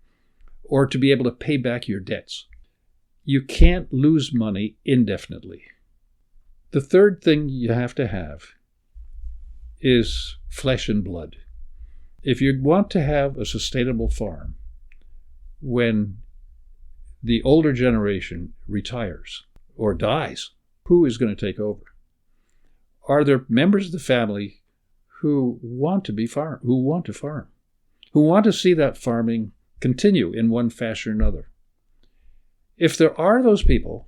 or to be able to pay back your debts. You can't lose money indefinitely. The third thing you have to have is flesh and blood. If you want to have a sustainable farm, when the older generation retires or dies, who is going to take over? Are there members of the family who want to farm, who want to see that farming continue in one fashion or another? If there are those people,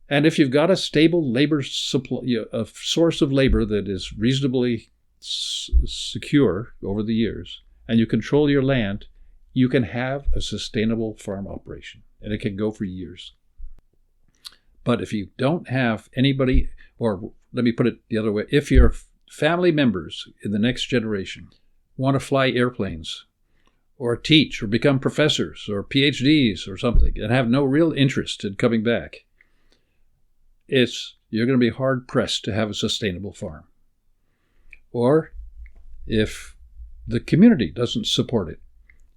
and if you've got a stable labor supply, a source of labor that is reasonably secure over the years, and you control your land, you can have a sustainable farm operation, and it can go for years. But if you don't have anybody, or let me put it the other way, if your family members in the next generation want to fly airplanes, or teach, or become professors, or PhDs, or something, and have no real interest in coming back, you're going to be hard-pressed to have a sustainable farm. Or if the community doesn't support it,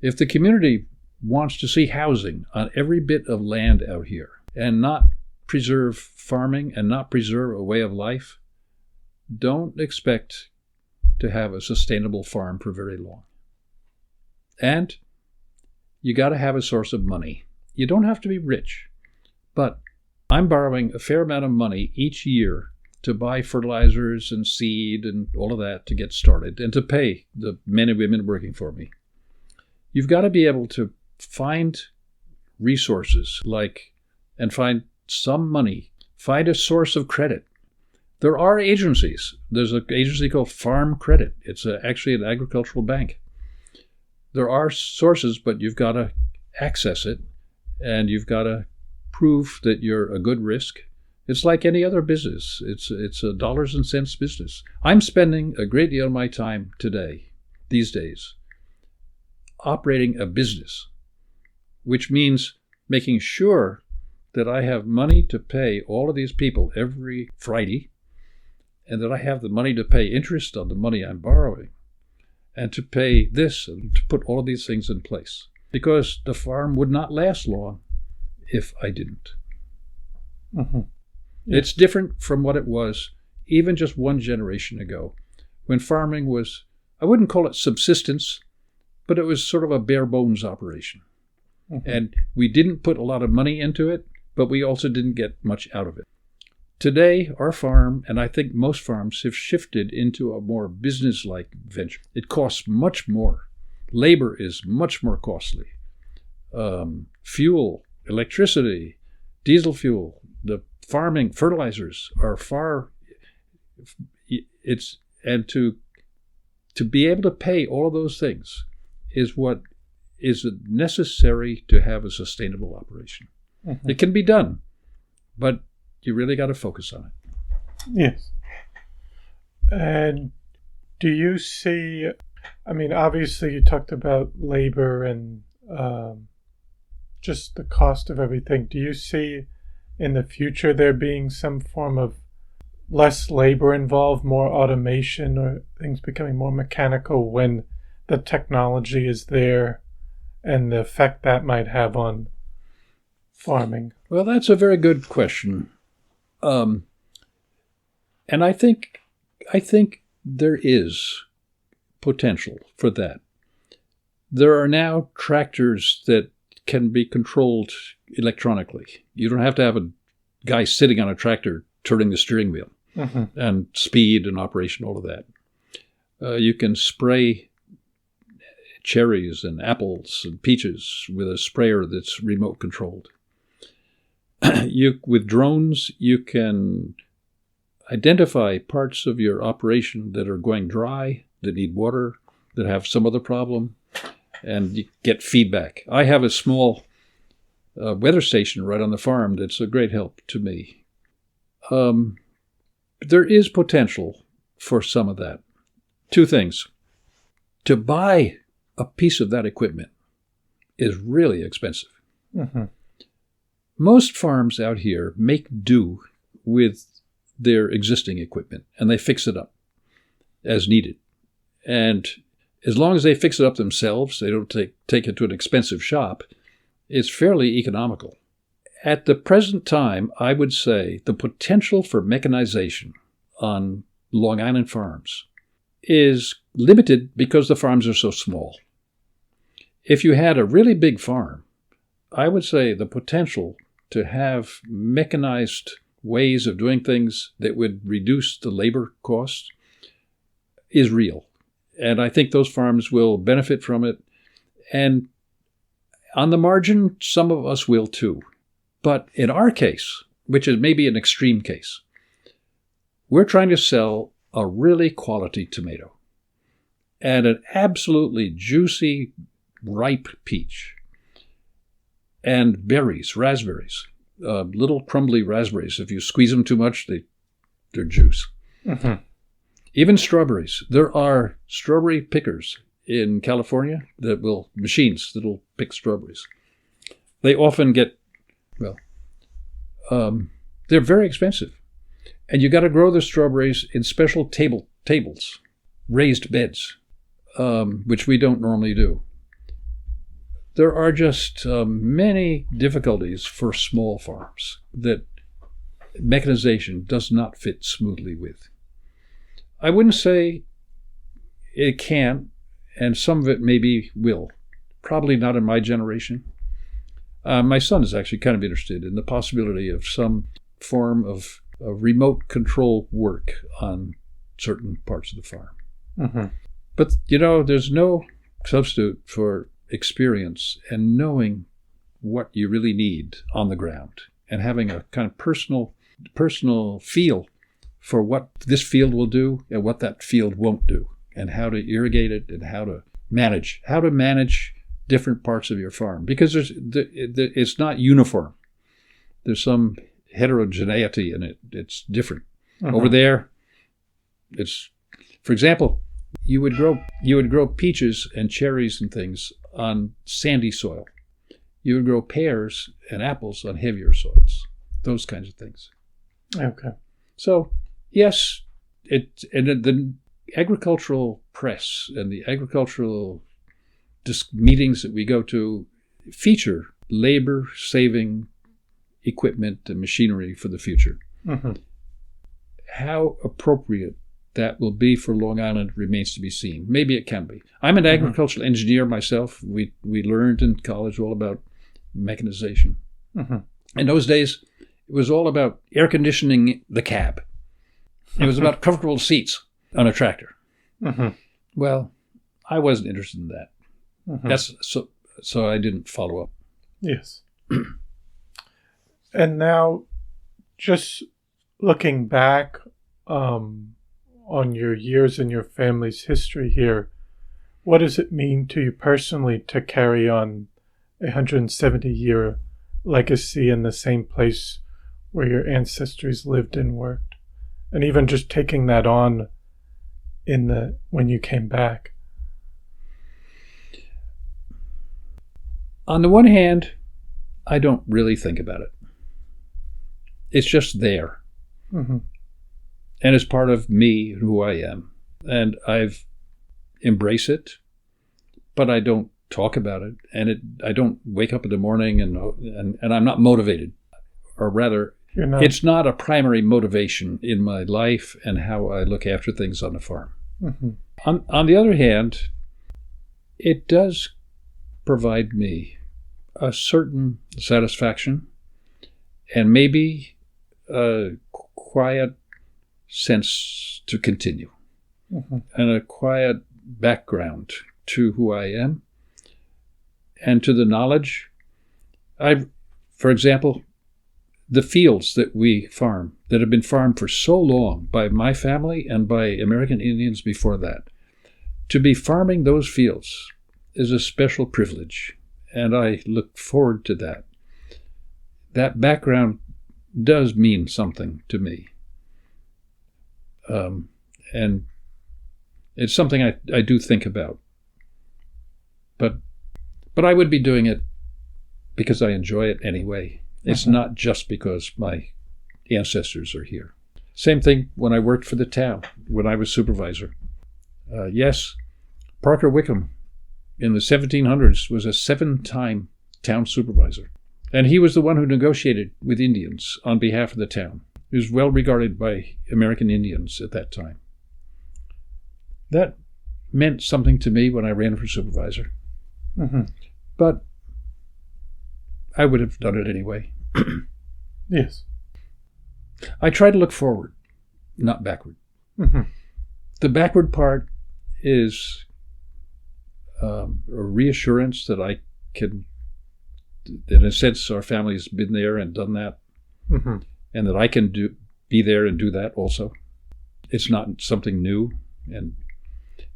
if the community wants to see housing on every bit of land out here and not preserve farming and not preserve a way of life, don't expect to have a sustainable farm for very long. And you got to have a source of money. You don't have to be rich, but I'm borrowing a fair amount of money each year to buy fertilizers and seed and all of that to get started and to pay the men and women working for me. You've got to be able to find resources and find some money, find a source of credit. There are agencies. There's an agency called Farm Credit. It's actually an agricultural bank. There are sources, but you've got to access it, and you've got to prove that you're a good risk. It's like any other business. It's a dollars and cents business. I'm spending a great deal of my time these days, operating a business, which means making sure that I have money to pay all of these people every Friday, and that I have the money to pay interest on the money I'm borrowing, and to pay this and to put all of these things in place. Because the farm would not last long if I didn't. Mm-hmm. Yeah. It's different from what it was even just one generation ago, when farming was, I wouldn't call it subsistence, but it was sort of a bare bones operation. Mm-hmm. And we didn't put a lot of money into it, but we also didn't get much out of it. Today, our farm, and I think most farms, have shifted into a more business-like venture. It costs much more. Labor is much more costly. Fuel, electricity, diesel fuel, the farming fertilizers are and to be able to pay all of those things is what is necessary to have a sustainable operation. Mm-hmm. It can be done, but you really got to focus on it. Yes. And do you see, I mean, obviously you talked about labor and just the cost of everything. Do you see in the future there being some form of less labor involved, more automation, or things becoming more mechanical when the technology is there, and the effect that might have on farming? Well, that's a very good question. And I think there is potential for that. There are now tractors that can be controlled electronically. You don't have to have a guy sitting on a tractor turning the steering wheel. Mm-hmm. And speed and operation, all of that. You can spray cherries and apples and peaches with a sprayer that's remote controlled. With drones, you can identify parts of your operation that are going dry, that need water, that have some other problem, and you get feedback. I have a small weather station right on the farm that's a great help to me. There is potential for some of that. Two things. To buy a piece of that equipment is really expensive. Mm-hmm. Most farms out here make do with their existing equipment, and they fix it up as needed. And as long as they fix it up themselves, they don't take it to an expensive shop, it's fairly economical. At the present time, I would say the potential for mechanization on Long Island farms is limited because the farms are so small. If you had a really big farm, I would say the potential to have mechanized ways of doing things that would reduce the labor costs is real. And I think those farms will benefit from it. And on the margin, some of us will too. But in our case, which is maybe an extreme case, we're trying to sell a really quality tomato and an absolutely juicy, ripe peach and berries, raspberries, little crumbly raspberries. If you squeeze them too much, they're juice. Mm-hmm. Even strawberries. There are strawberry pickers in California machines that'll pick strawberries. They often get, they're very expensive. And you got to grow the strawberries in special tables, raised beds, which we don't normally do. There are just many difficulties for small farms that mechanization does not fit smoothly with. I wouldn't say it can't, and some of it maybe will. Probably not in my generation. My son is actually kind of interested in the possibility of some form of remote control work on certain parts of the farm. Mm-hmm. But, there's no substitute for experience and knowing what you really need on the ground and having a kind of personal feel for what this field will do and what that field won't do, and how to irrigate it and how to manage different parts of your farm, because it's not uniform. There's some heterogeneity in it. It's different. Mm-hmm. Over there, for example, you would grow peaches and cherries and things on sandy soil. You would grow pears and apples on heavier soils. Those kinds of things. Okay. So, yes, the agricultural press and the agricultural meetings that we go to feature labor-saving equipment and machinery for the future. Mm-hmm. How appropriate that will be for Long Island remains to be seen. Maybe it can be. I'm an agricultural engineer myself. We learned in college all about mechanization. Mm-hmm. In those days, it was all about air conditioning the cab. It was about comfortable seats on a tractor. Mm-hmm. Well, I wasn't interested in that. Mm-hmm. That's so I didn't follow up. Yes. And now, just looking back on your years and your family's history here, what does it mean to you personally to carry on a 170-year legacy in the same place where your ancestors lived and worked? And even just taking that on when you came back? On the one hand, I don't really think about it. It's just there. Mm-hmm. And it's part of me, who I am. And I've embraced it, but I don't talk about it. And I don't wake up in the morning and I'm not motivated. Or rather, it's not a primary motivation in my life and how I look after things on the farm. Mm-hmm. On the other hand, it does provide me a certain satisfaction and maybe a quiet sense to continue, mm-hmm. and a quiet background to who I am and to the knowledge. For example, the fields that we farm, that have been farmed for so long by my family and by American Indians before that, to be farming those fields is a special privilege, and I look forward to that. That background does mean something to me. And it's something I do think about. But I would be doing it because I enjoy it anyway. It's not just because my ancestors are here. Same thing when I worked for the town, when I was supervisor. Yes, Parker Wickham in the 1700s was a 7-time town supervisor. And he was the one who negotiated with Indians on behalf of the town. He was well regarded by American Indians at that time. That meant something to me when I ran for supervisor. Mm-hmm. But I would have done it anyway. Yes. I try to look forward, not backward. Mm-hmm. The backward part is a reassurance that I can, that in a sense our family's been there and done that, mm-hmm. and that I can be there and do that also. It's not something new. And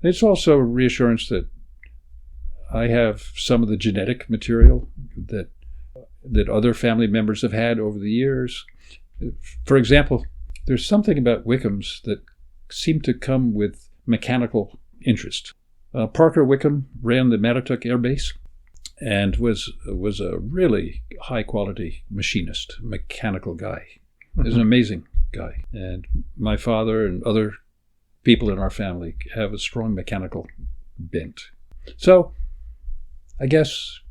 it's also a reassurance that I have some of the genetic material that other family members have had over the years. For example, there's something about Wickhams that seem to come with mechanical interest. Parker Wickham ran the Matatuck Air Base and was a really high-quality machinist, mechanical guy. He's an amazing guy. And my father and other people in our family have a strong mechanical bent. So I guess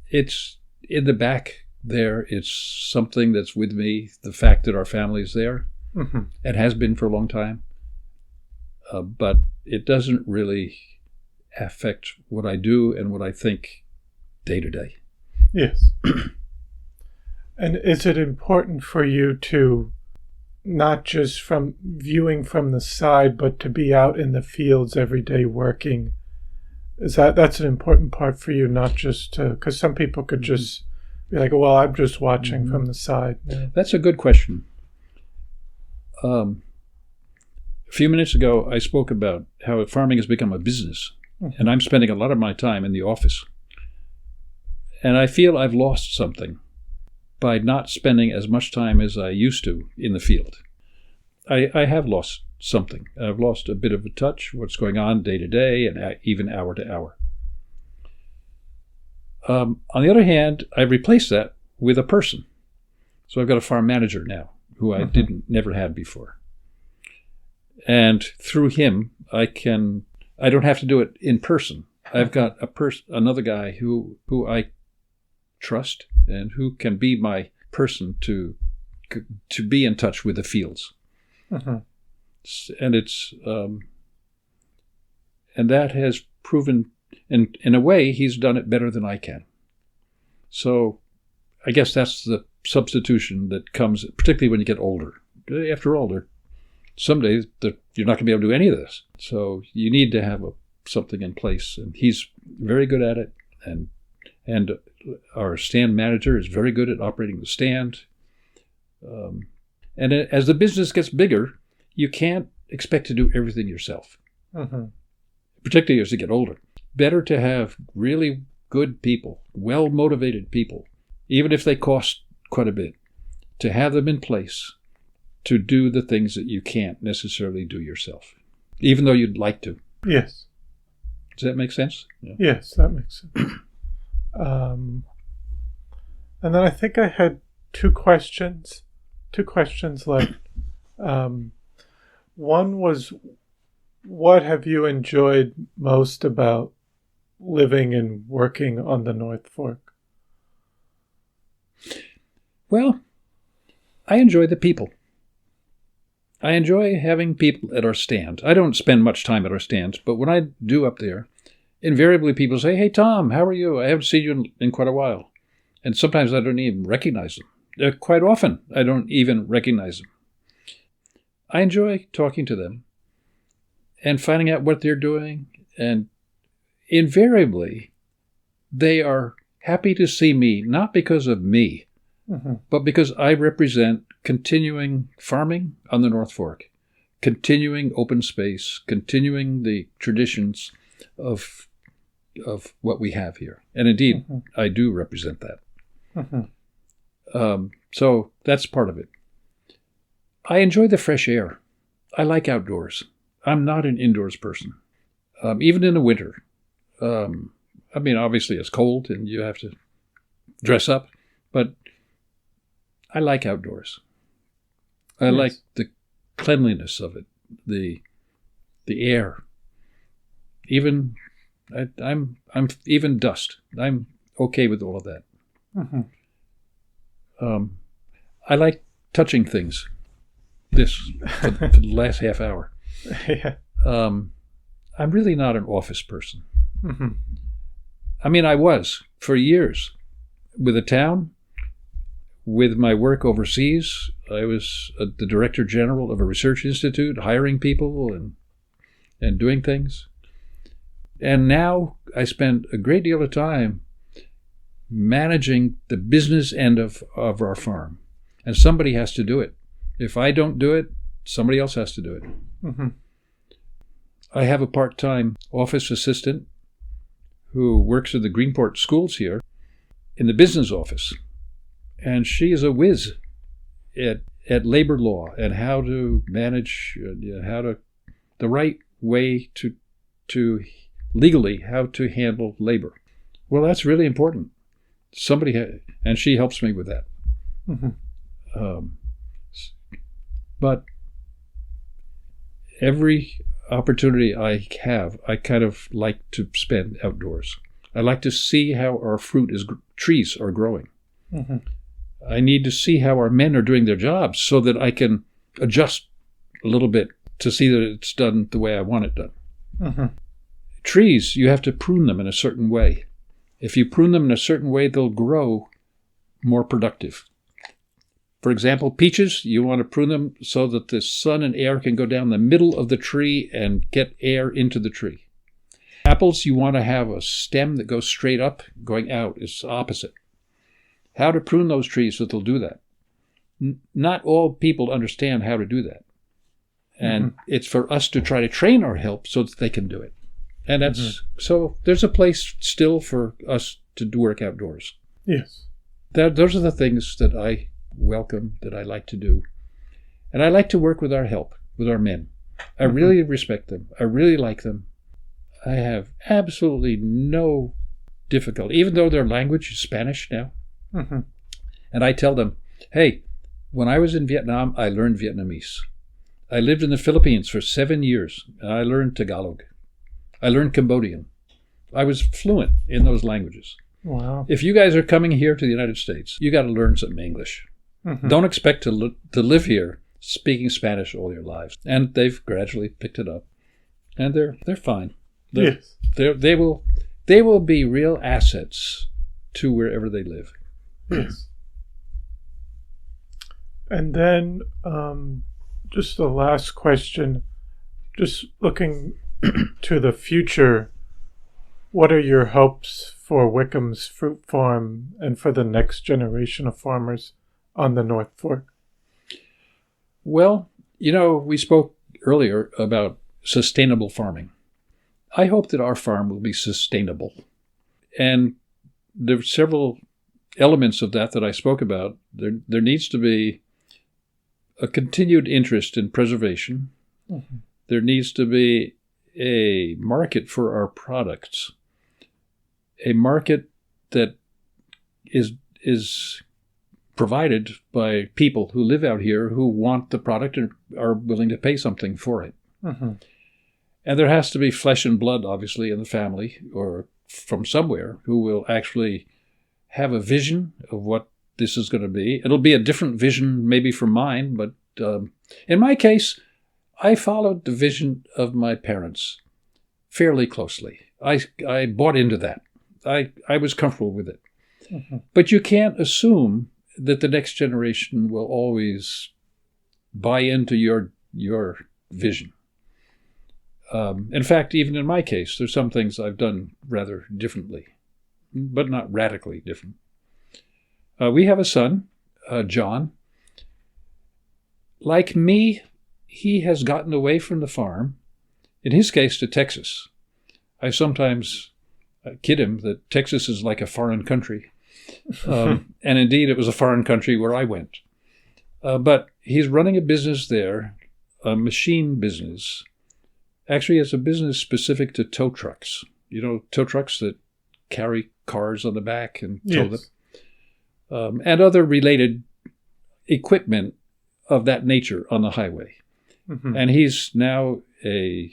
it's in the back there. It's something that's with me, the fact that our family is there. Mm-hmm. It has been for a long time. But it doesn't really affect what I do and what I think day to day. Yes. And is it important for you to not just from viewing from the side, but to be out in the fields every day working. That's an important part for you, not just to, because some people could just be like, well, I'm just watching from the side. Yeah. That's a good question. A few minutes ago, I spoke about how farming has become a business, and I'm spending a lot of my time in the office. And I feel I've lost something by not spending as much time as I used to in the field. I have lost something. I've lost a bit of a touch, what's going on day to day and even hour to hour. On the other hand, I replaced that with a person. So I've got a farm manager now who I never had before. And through him, I don't have to do it in person. I've got another guy who I trust and who can be my person to be in touch with the fields. And it's and that has proven, in a way, he's done it better than I can. So I guess that's the substitution that comes, particularly when you get older. After older, someday you're not going to be able to do any of this. So you need to have something in place, and he's very good at it. And our stand manager is very good at operating the stand. And as the business gets bigger, you can't expect to do everything yourself, particularly as you get older. Better to have really good people, well-motivated people, even if they cost quite a bit, to have them in place to do the things that you can't necessarily do yourself, even though you'd like to. Yes. Does that make sense? Yeah. Yes, that makes sense. And then I think I had two questions left. One was, what have you enjoyed most about living and working on the North Fork? Well, I enjoy the people. I enjoy having people at our stand. I don't spend much time at our stands, but when I do up there, invariably people say, "Hey, Tom, how are you? I haven't seen you in quite a while." And sometimes I don't even recognize them. Quite often, I don't even recognize them. I enjoy talking to them and finding out what they're doing. And invariably, they are happy to see me, not because of me, but because I represent continuing farming on the North Fork, continuing open space, continuing the traditions of what we have here. And indeed, I do represent that. So that's part of it. I enjoy the fresh air. I like outdoors. I'm not an indoors person. Even in the winter. I mean, obviously it's cold and you have to dress up, but I like outdoors. I like the cleanliness of it, the air. Even I'm even dust. I'm okay with all of that. I like touching things. This for the last half hour. Yeah. I'm really not an office person. I mean, I was for years with a town. With my work overseas, I was the director general of a research institute, hiring people and doing things. And now I spend a great deal of time managing the business end of our farm. And somebody has to do it. If I don't do it, somebody else has to do it. I have a part-time office assistant who works at the Greenport schools here in the business office. And she is a whiz at labor law and how to manage, the right way to legally how to handle labor. Well, that's really important. And she helps me with that. But every opportunity I have, I kind of like to spend outdoors. I like to see how our trees are growing. I need to see how our men are doing their jobs so that I can adjust a little bit to see that it's done the way I want it done. Trees, you have to prune them in a certain way. If you prune them in a certain way, they'll grow more productive. For example, peaches, you want to prune them so that the sun and air can go down the middle of the tree and get air into the tree. Apples, you want to have a stem that goes straight up, going out. It's opposite. How to prune those trees so they'll do that. Not all people understand how to do that. And it's for us to try to train our help so that they can do it. And that's so there's a place still for us to work outdoors. Yes. Those are the things that I welcome, that I like to do. And I like to work with our help, with our men. I really respect them. I really like them. I have absolutely no difficulty, even though their language is Spanish now. And I tell them, hey, when I was in Vietnam, I learned Vietnamese. I lived in the Philippines for 7 years, and I learned Tagalog. I learned Cambodian. I was fluent in those languages. Wow. If you guys are coming here to the United States, you got to learn some English. Don't expect to live here speaking Spanish all your lives. And they've gradually picked it up, and they're fine. Yes. They will be real assets to wherever they live. Yes. And then just the last question, just looking to the future, what are your hopes for Wickham's Fruit Farm and for the next generation of farmers on the North Fork? Well, we spoke earlier about sustainable farming. I hope that our farm will be sustainable. And there are several elements of that I spoke about. There needs to be a continued interest in preservation. There needs to be a market for our products, a market that is provided by people who live out here who want the product and are willing to pay something for it. And there has to be flesh and blood, obviously, in the family or from somewhere who will actually have a vision of what this is going to be. It'll be a different vision maybe from mine, but in my case, I followed the vision of my parents fairly closely. I bought into that. I was comfortable with it. But you can't assume that the next generation will always buy into your vision. In fact, even in my case, there's some things I've done rather differently, but not radically different. We have a son, John. Like me, he has gotten away from the farm, in his case to Texas. I sometimes kid him that Texas is like a foreign country. And indeed, it was a foreign country where I went. But he's running a business there, a machine business. Actually, it's a business specific to tow trucks. Tow trucks that carry cars on the back and tow them. And other related equipment of that nature on the highway. And he's now a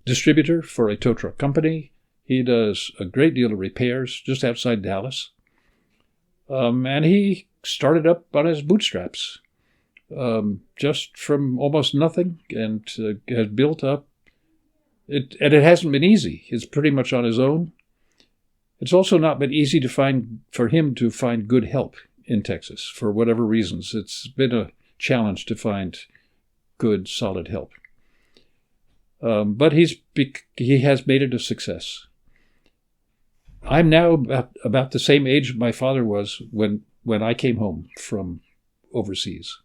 distributor for a tow truck company. He does a great deal of repairs just outside Dallas. And he started up on his bootstraps, just from almost nothing, and has built up. And it hasn't been easy. It's pretty much on his own. It's also not been easy for him to find good help in Texas for whatever reasons. It's been a challenge to find good, solid help. But he has made it a success. I'm now about the same age my father was when I came home from overseas.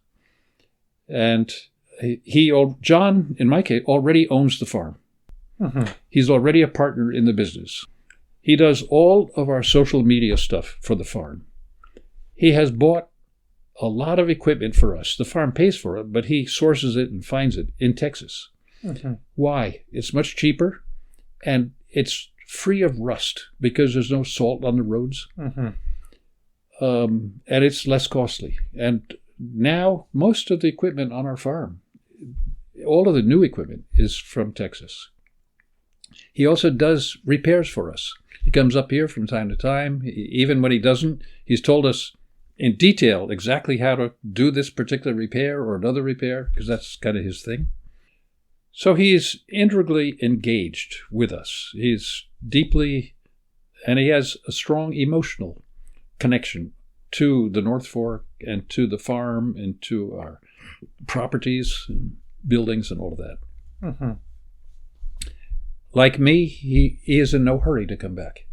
And John, in my case, already owns the farm. He's already a partner in the business. He does all of our social media stuff for the farm. He has bought a lot of equipment for us. The farm pays for it, but he sources it and finds it in Texas. Why? It's much cheaper, and it's free of rust because there's no salt on the roads. And it's less costly. And now most of the equipment on our farm, all of the new equipment, is from Texas. He also does repairs for us. He comes up here from time to time. Even when he doesn't, he's told us in detail exactly how to do this particular repair or another repair, because that's kind of his thing. So he's integrally engaged with us. He's deeply, and he has a strong emotional connection to the North Fork and to the farm and to our properties and buildings and all of that. Mm-hmm. Like me, he is in no hurry to come back.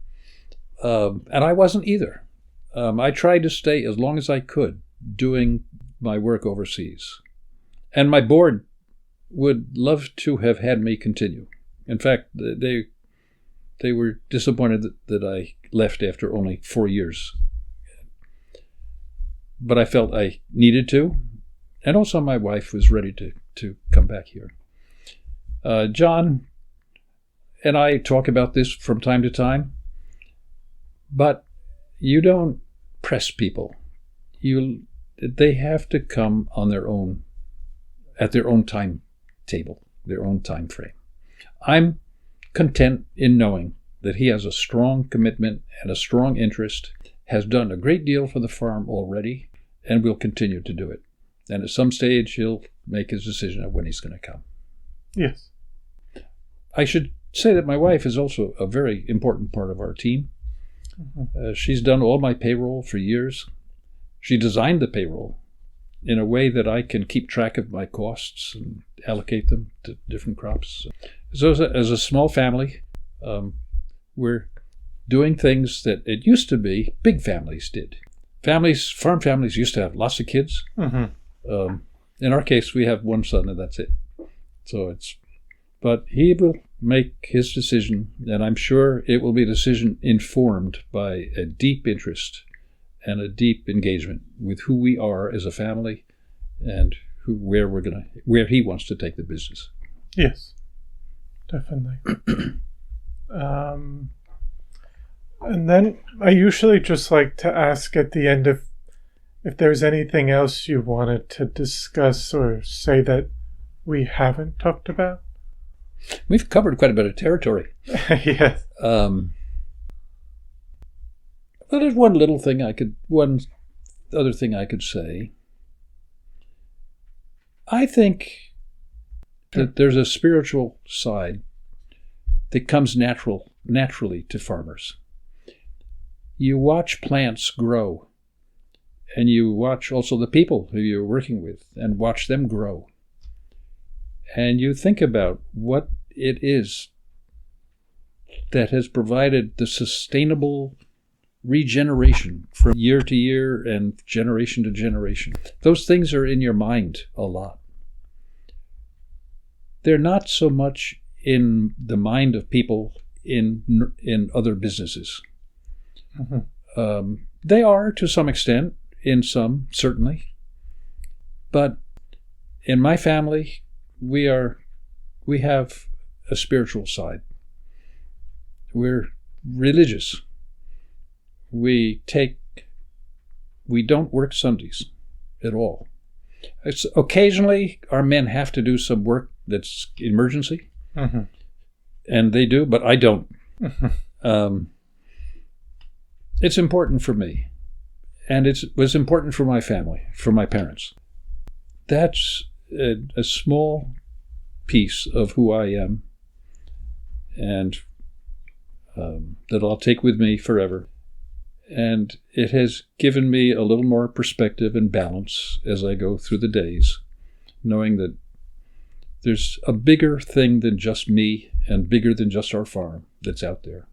And I wasn't either. I tried to stay as long as I could doing my work overseas. And my board would love to have had me continue. In fact, they were disappointed that I left after only 4 years. But I felt I needed to. And also my wife was ready to come back here. John and I talk about this from time to time. But you don't press people. They have to come on their own, at their own timetable, their own time frame. I'm content in knowing that he has a strong commitment and a strong interest, has done a great deal for the farm already, and will continue to do it. And at some stage, he'll make his decision of when he's going to come. Yes. I should say that my wife is also a very important part of our team. Mm-hmm. She's done all my payroll for years. She designed the payroll in a way that I can keep track of my costs and allocate them to different crops. So as a small family, we're doing things that it used to be big families did. Farm families used to have lots of kids. Mm-hmm. In our case, we have one son and that's it. But he will make his decision, and I'm sure it will be a decision informed by a deep interest and a deep engagement with who we are as a family and where he wants to take the business. Yes, definitely. And then I usually just like to ask at the end if there's anything else you wanted to discuss or say that we haven't talked about. We've covered quite a bit of territory. Yes. Well, there's one other thing I could say. I think that there's a spiritual side that comes naturally to farmers. You watch plants grow, and you watch also the people who you're working with and watch them grow. And you think about what it is that has provided the sustainable regeneration from year to year and generation to generation. Those things are in your mind a lot. They're not so much in the mind of people in other businesses. Mm-hmm. They are to some extent, in some, certainly. But in my family, we have a spiritual side. We're religious. We don't work Sundays at all. Occasionally, our men have to do some work that's emergency, mm-hmm. and they do, but I don't. Mm-hmm. It's important for me, and it was important for my family, for my parents. That's a small piece of who I am, and that I'll take with me forever. And it has given me a little more perspective and balance as I go through the days, knowing that there's a bigger thing than just me and bigger than just our farm that's out there.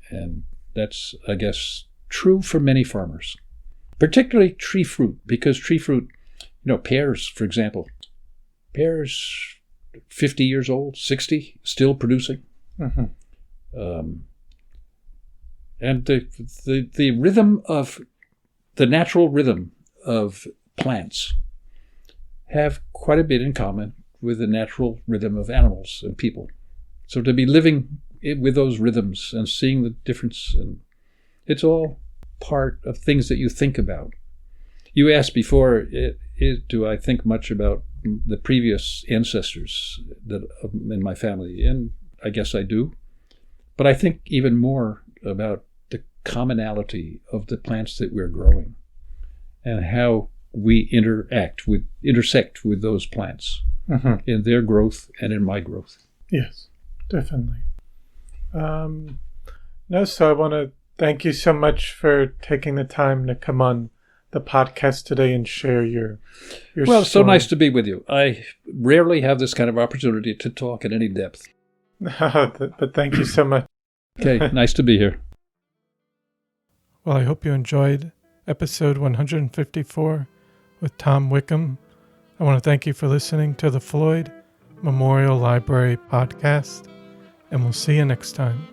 And that's, I guess, true for many farmers, particularly tree fruit, because tree fruit, pears, for example, pears 50 years old, 60, still producing. Mm-hmm. And the rhythm of the natural rhythm of plants have quite a bit in common with the natural rhythm of animals and people. So to be living with those rhythms and seeing the difference, and it's all part of things that you think about. You asked before, do I think much about the previous ancestors in my family? And I guess I do. But I think even more about the commonality of the plants that we're growing and how we intersect with those plants mm-hmm. in their growth and in my growth. Yes, definitely. So I want to Thank you so much for taking the time to come on the podcast today and share your Well, it's so story. nice to be with you. I rarely have this kind of opportunity to talk in any depth. But thank you so much. Okay, nice to be here. Well, I hope you enjoyed episode 154 with Tom Wickham. I want to thank you for listening to the Floyd Memorial Library Podcast, and we'll see you next time.